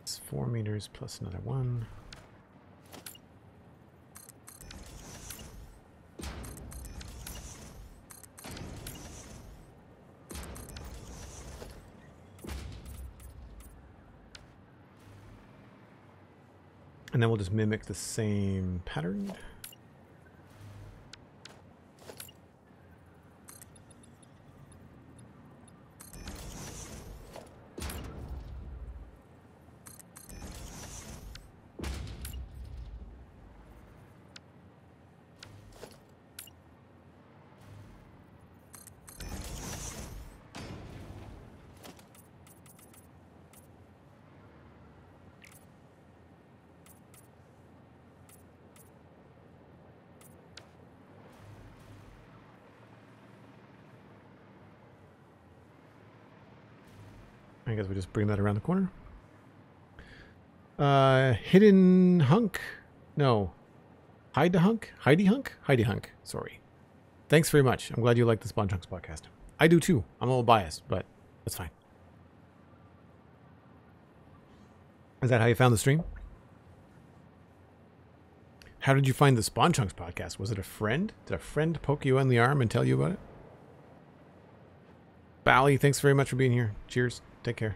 It's 4 meters plus another 1. And then we'll just mimic the same pattern. I guess we just bring that around the corner. Hidden hunk? No. Hide hunk? Heidi hunk? Heidi hunk. Sorry. Thanks very much. I'm glad you like the Spawn Chunks podcast. I do too. I'm a little biased, but that's fine. Is that how you found the stream? How did you find the Spawn Chunks podcast? Was it a friend? Did a friend poke you on the arm and tell you about it? Bally, thanks very much for being here. Cheers. Take care.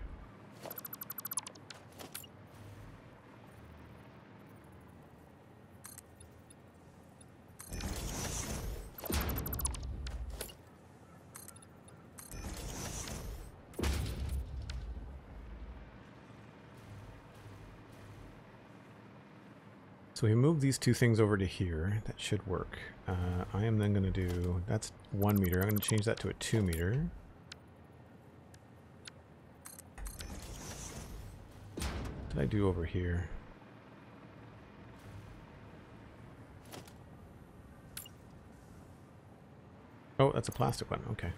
So we move these two things over to here. That should work. I am then going to do... That's 1 meter. I'm going to change that to a 2 meter. What did I do over here? Oh, that's a plastic one. Okay.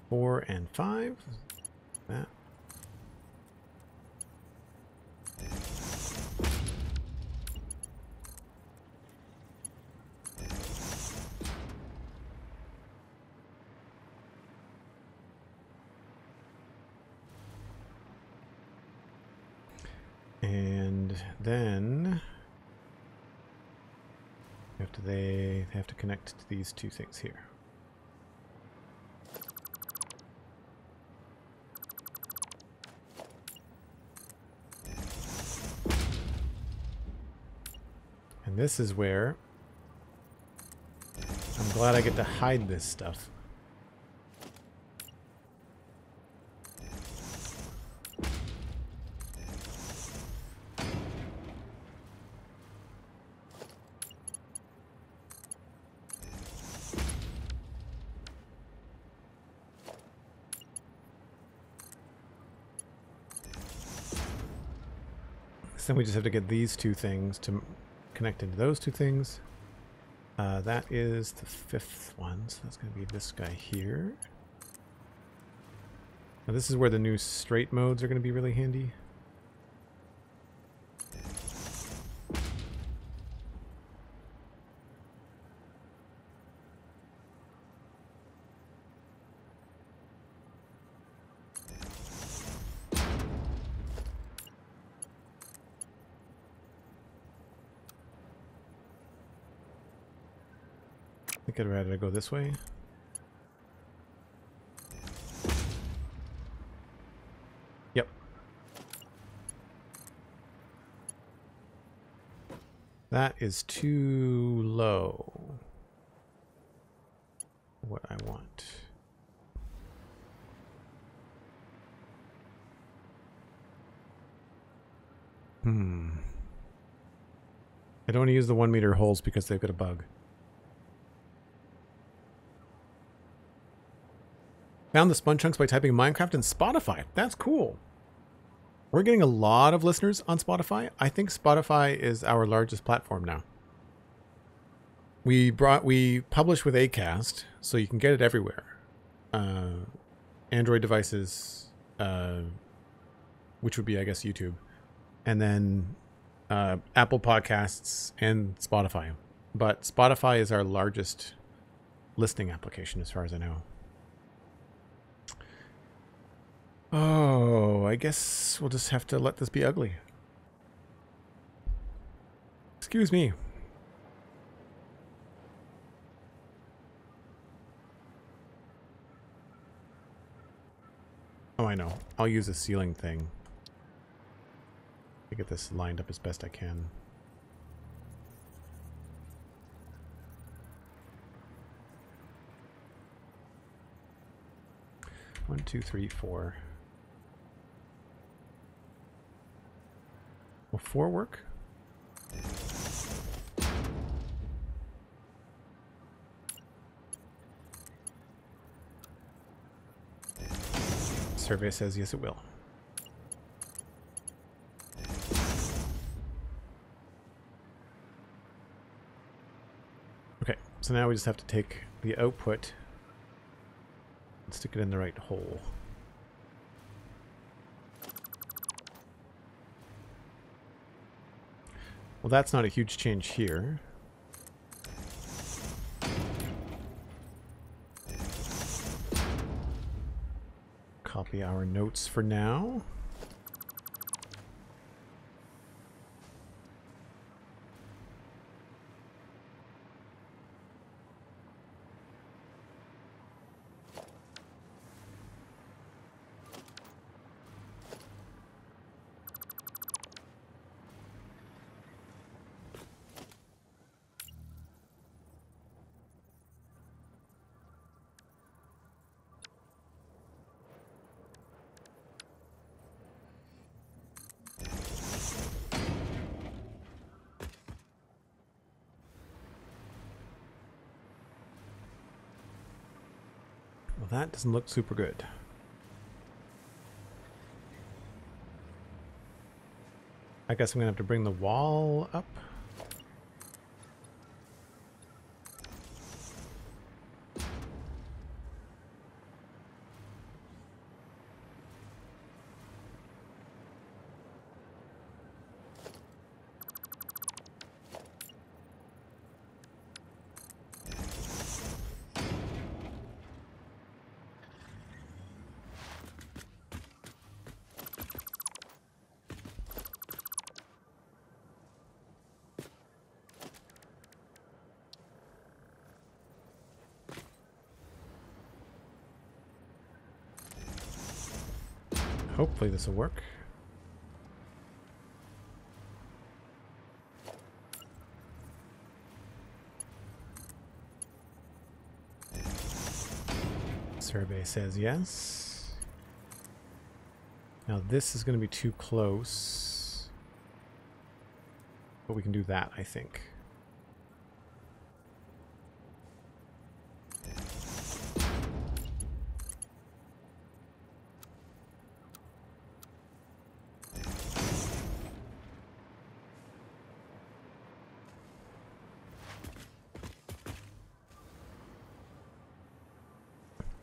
4 and 5. That. And then they have to connect to these two things here. And this is where I'm glad I get to hide this stuff. Then we just have to get these two things to connect into those two things. That is the 5th one, so that's going to be this guy here. Now this is where the new straight modes are going to be really handy. I think I'd rather go this way. Yep. That is too low. What I want. I don't want to use the 1 meter holes because they've got a bug. Found the Spun Chunks by typing Minecraft and Spotify. That's cool. We're getting a lot of listeners on Spotify. I think Spotify is our largest platform now. We publish with Acast, so you can get it everywhere. Android devices, which would be, I guess, YouTube. And then Apple Podcasts and Spotify. But Spotify is our largest listening application as far as I know. Oh, I guess we'll just have to let this be ugly. Excuse me. Oh, I know. I'll use a ceiling thing to get this lined up as best I can. One, two, three, 4. Will 4 work? Survey says yes, it will. Okay, so now we just have to take the output and stick it in the right hole. Well, that's not a huge change here. Copy our notes for now. Well, that doesn't look super good. I guess I'm gonna have to bring the wall up. Hopefully this will work. Survey says yes. Now this is going to be too close. But we can do that, I think.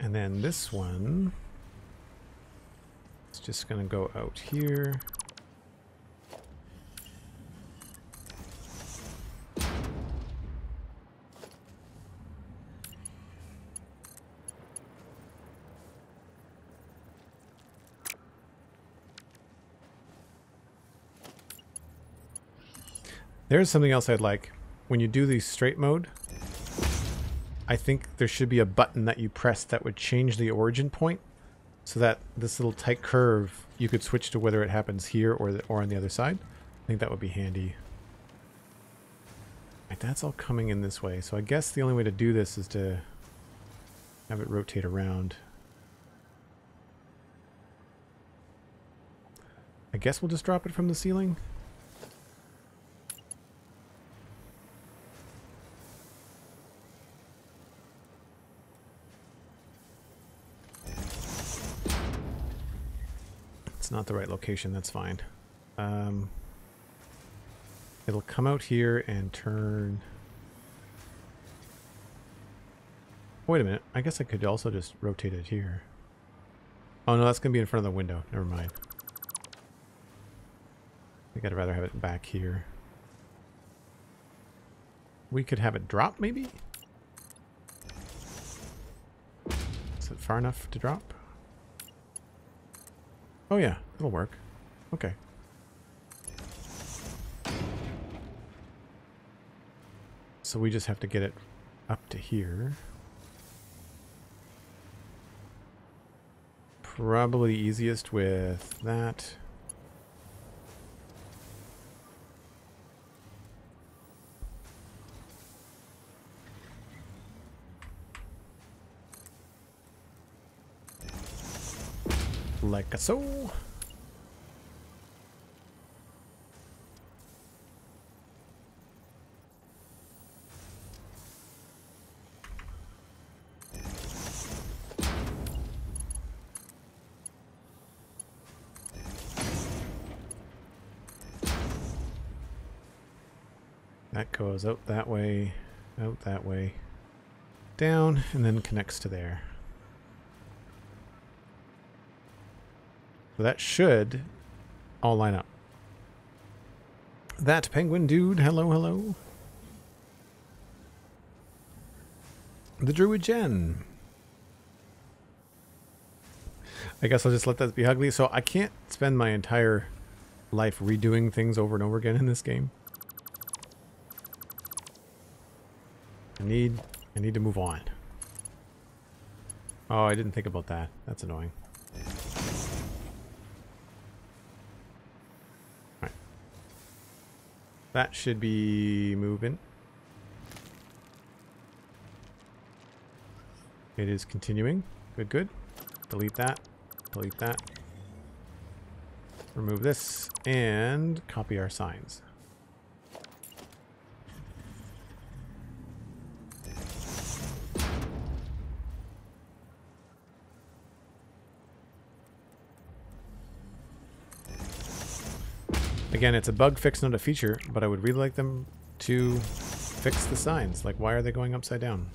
And then this one is just going to go out here. There's something else I'd like. When you do the straight mode, I think there should be a button that you press that would change the origin point so that this little tight curve, you could switch to whether it happens here or on the other side. I think that would be handy. Right, that's all coming in this way. So I guess the only way to do this is to have it rotate around. I guess we'll just drop it from the ceiling. It's not the right location, that's fine. It'll come out here and turn... Wait a minute, I guess I could also just rotate it here. Oh no, that's going to be in front of the window. Never mind. I think I'd rather have it back here. We could have it drop, maybe? Is it far enough to drop? Oh yeah, it'll work. Okay. So we just have to get it up to here. Probably easiest with that. Like so. That goes out that way, down, and then connects to there. So that should all line up. That penguin dude, hello, hello. The Druid Jen. I guess I'll just let that be ugly. So I can't spend my entire life redoing things over and over again in this game. I need to move on. Oh, I didn't think about that. That's annoying. Alright. That should be moving. It is continuing. Good, good. Delete that. Delete that. Remove this and copy our signs. Again, it's a bug fix, not a feature, but I would really like them to fix the signs. Like, why are they going upside down?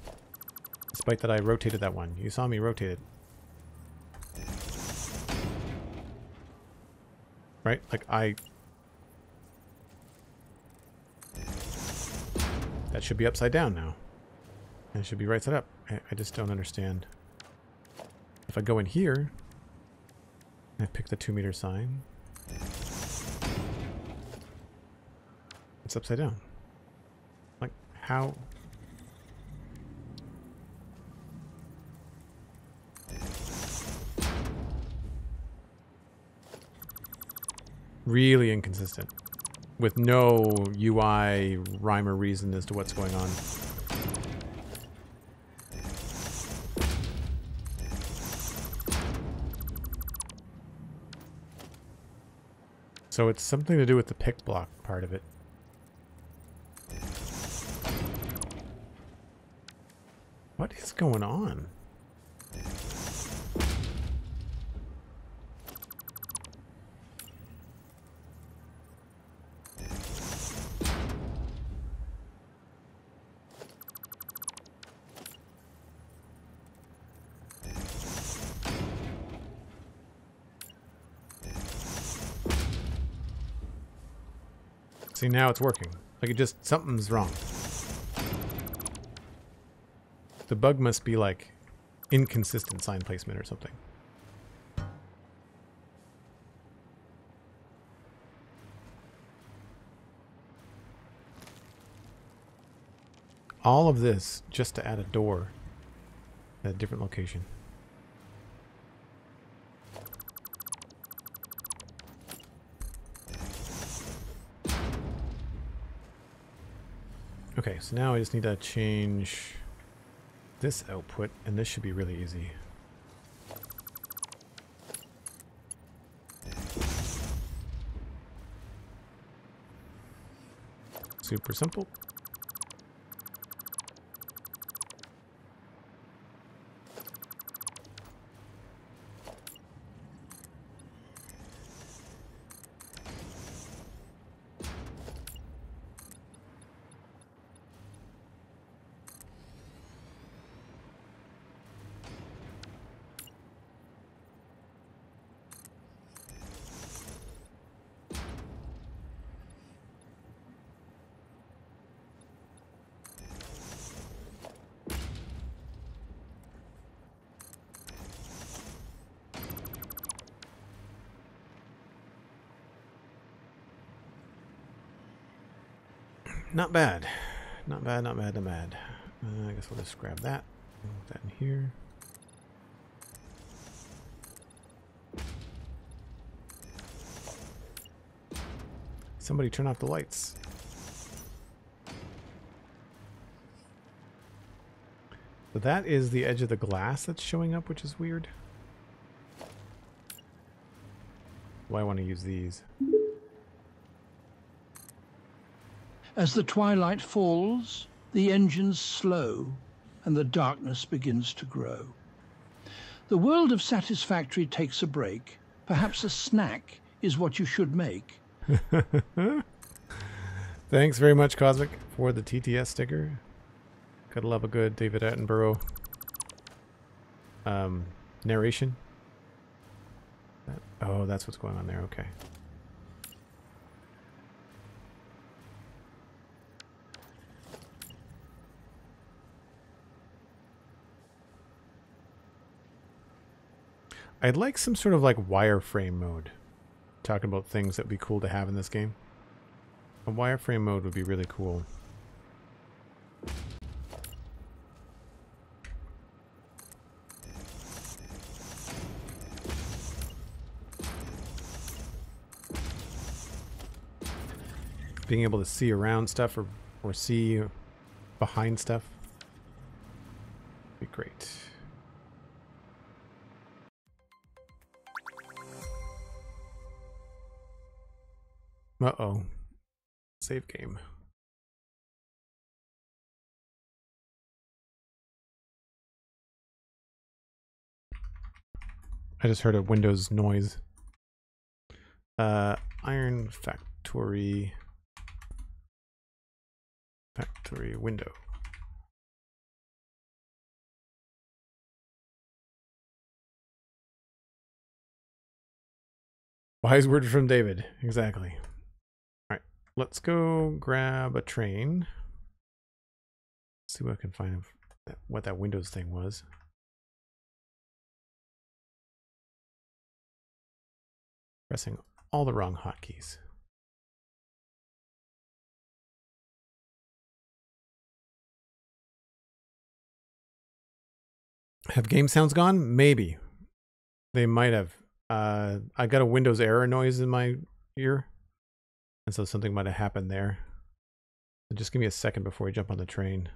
Despite that I rotated that one. You saw me rotate it. Right? Like, that should be upside down now. And it should be right side up. I just don't understand. If I go in here, and I pick the 2-meter sign, it's upside down. Like, how? Really inconsistent. With no UI rhyme or reason as to what's going on. So it's something to do with the pick block part of it. What is going on? See, now it's working. Like, it just, something's wrong. The bug must be like inconsistent sign placement or something. All of this just to add a door at a different location. Okay, so now I just need to change this output, and this should be really easy. Super simple. Not bad. Not bad, not bad, not bad. I guess we'll just grab that. Put that in here. Somebody turn off the lights. So that is the edge of the glass that's showing up, which is weird. Why I want to use these? As the twilight falls, the engines slow and the darkness begins to grow. The world of Satisfactory takes a break. Perhaps a snack is what you should make. Thanks very much, Cosmic, for the TTS sticker. Gotta love a good David Attenborough narration. Oh, that's what's going on there. Okay. I'd like some sort of like wireframe mode. Talking about things that would be cool to have in this game. A wireframe mode would be really cool. Being able to see around stuff or see behind stuff would be great. Uh-oh. Save game. I just heard a Windows noise. Iron Factory window. Wise word from David. Exactly. Let's go grab a train. See what I can find of what that Windows thing was. Pressing all the wrong hotkeys. Have game sounds gone? Maybe. They might have. I got a Windows error noise in my here. And so something might have happened there. So just give me a second before we jump on the train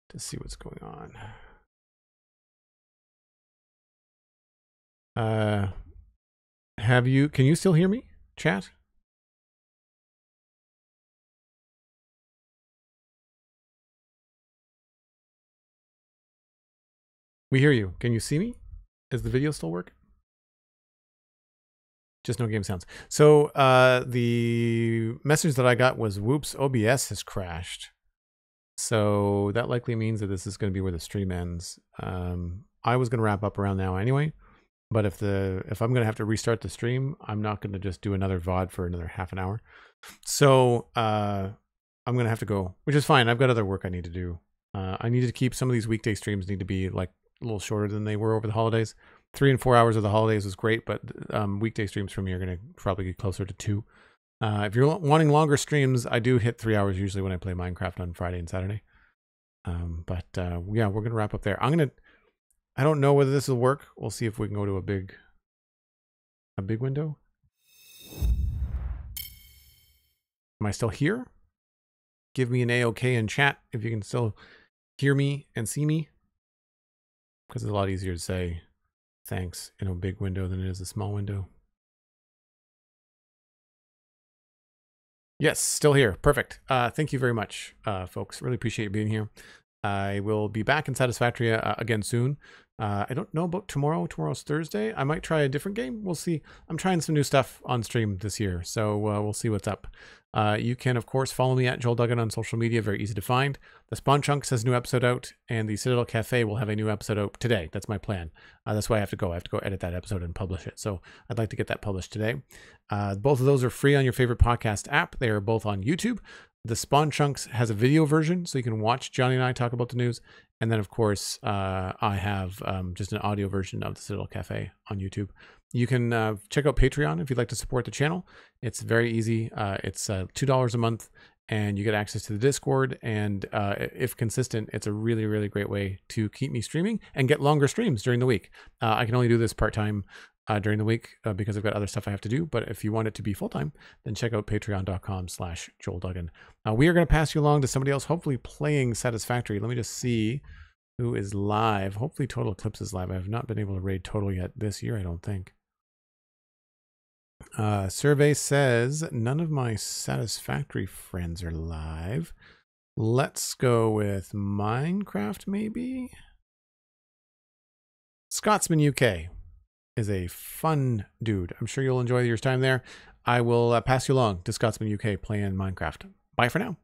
to see what's going on. Can you still hear me, chat? We hear you. Can you see me? Is the video still working? Just no game sounds. So the message that I got was, whoops, OBS has crashed. So that likely means that this is going to be where the stream ends. I was going to wrap up around now anyway, but if I'm going to have to restart the stream, I'm not going to just do another VOD for another half an hour. So I'm going to have to go, which is fine. I've got other work I need to do. I needed to keep some of these weekday streams need to be like a little shorter than they were over the holidays. 3 and 4 hours of the holidays was great, but weekday streams for me are going to probably get closer to 2. If you're wanting longer streams, I do hit 3 hours usually when I play Minecraft on Friday and Saturday. Yeah, we're going to wrap up there. I don't know whether this will work. We'll see if we can go to a big window. Am I still here? Give me an A-OK in chat if you can still hear me and see me. Because it's a lot easier to say thanks in a big window than it is a small window. Yes, still here. Perfect. Thank you very much, folks. Really appreciate you being here. I will be back in Satisfactory again soon. I don't know about tomorrow. Tomorrow's Thursday. I might try a different game. We'll see. I'm trying some new stuff on stream this year, so we'll see what's up. You can, of course, follow me at Joel Duggan on social media. Very easy to find. The Spawn Chunks has a new episode out, and the Citadel Cafe will have a new episode out today. That's my plan. That's why I have to go. I have to go edit that episode and publish it. So I'd like to get that published today. Both of those are free on your favorite podcast app. They are both on YouTube. The Spawn Chunks has a video version, so you can watch Johnny and I talk about the news. And then, of course, I have just an audio version of the Citadel Cafe on YouTube. You can check out Patreon if you'd like to support the channel. It's very easy. It's $2 a month, and you get access to the Discord. And if consistent, it's a really, really great way to keep me streaming and get longer streams during the week. I can only do this part-time during the week because I've got other stuff I have to do. But if you want it to be full-time, then check out patreon.com/JoelDuggan. We are going to pass you along to somebody else, hopefully playing Satisfactory. Let me just see who is live. Hopefully Total Eclipse is live. I have not been able to raid Total yet this year, I don't think. Survey says none of my Satisfactory friends are live. Let's go with Minecraft, maybe? ScotsmanUK is a fun dude. I'm sure you'll enjoy your time there. I will pass you along to ScotsmanUK playing Minecraft. Bye for now.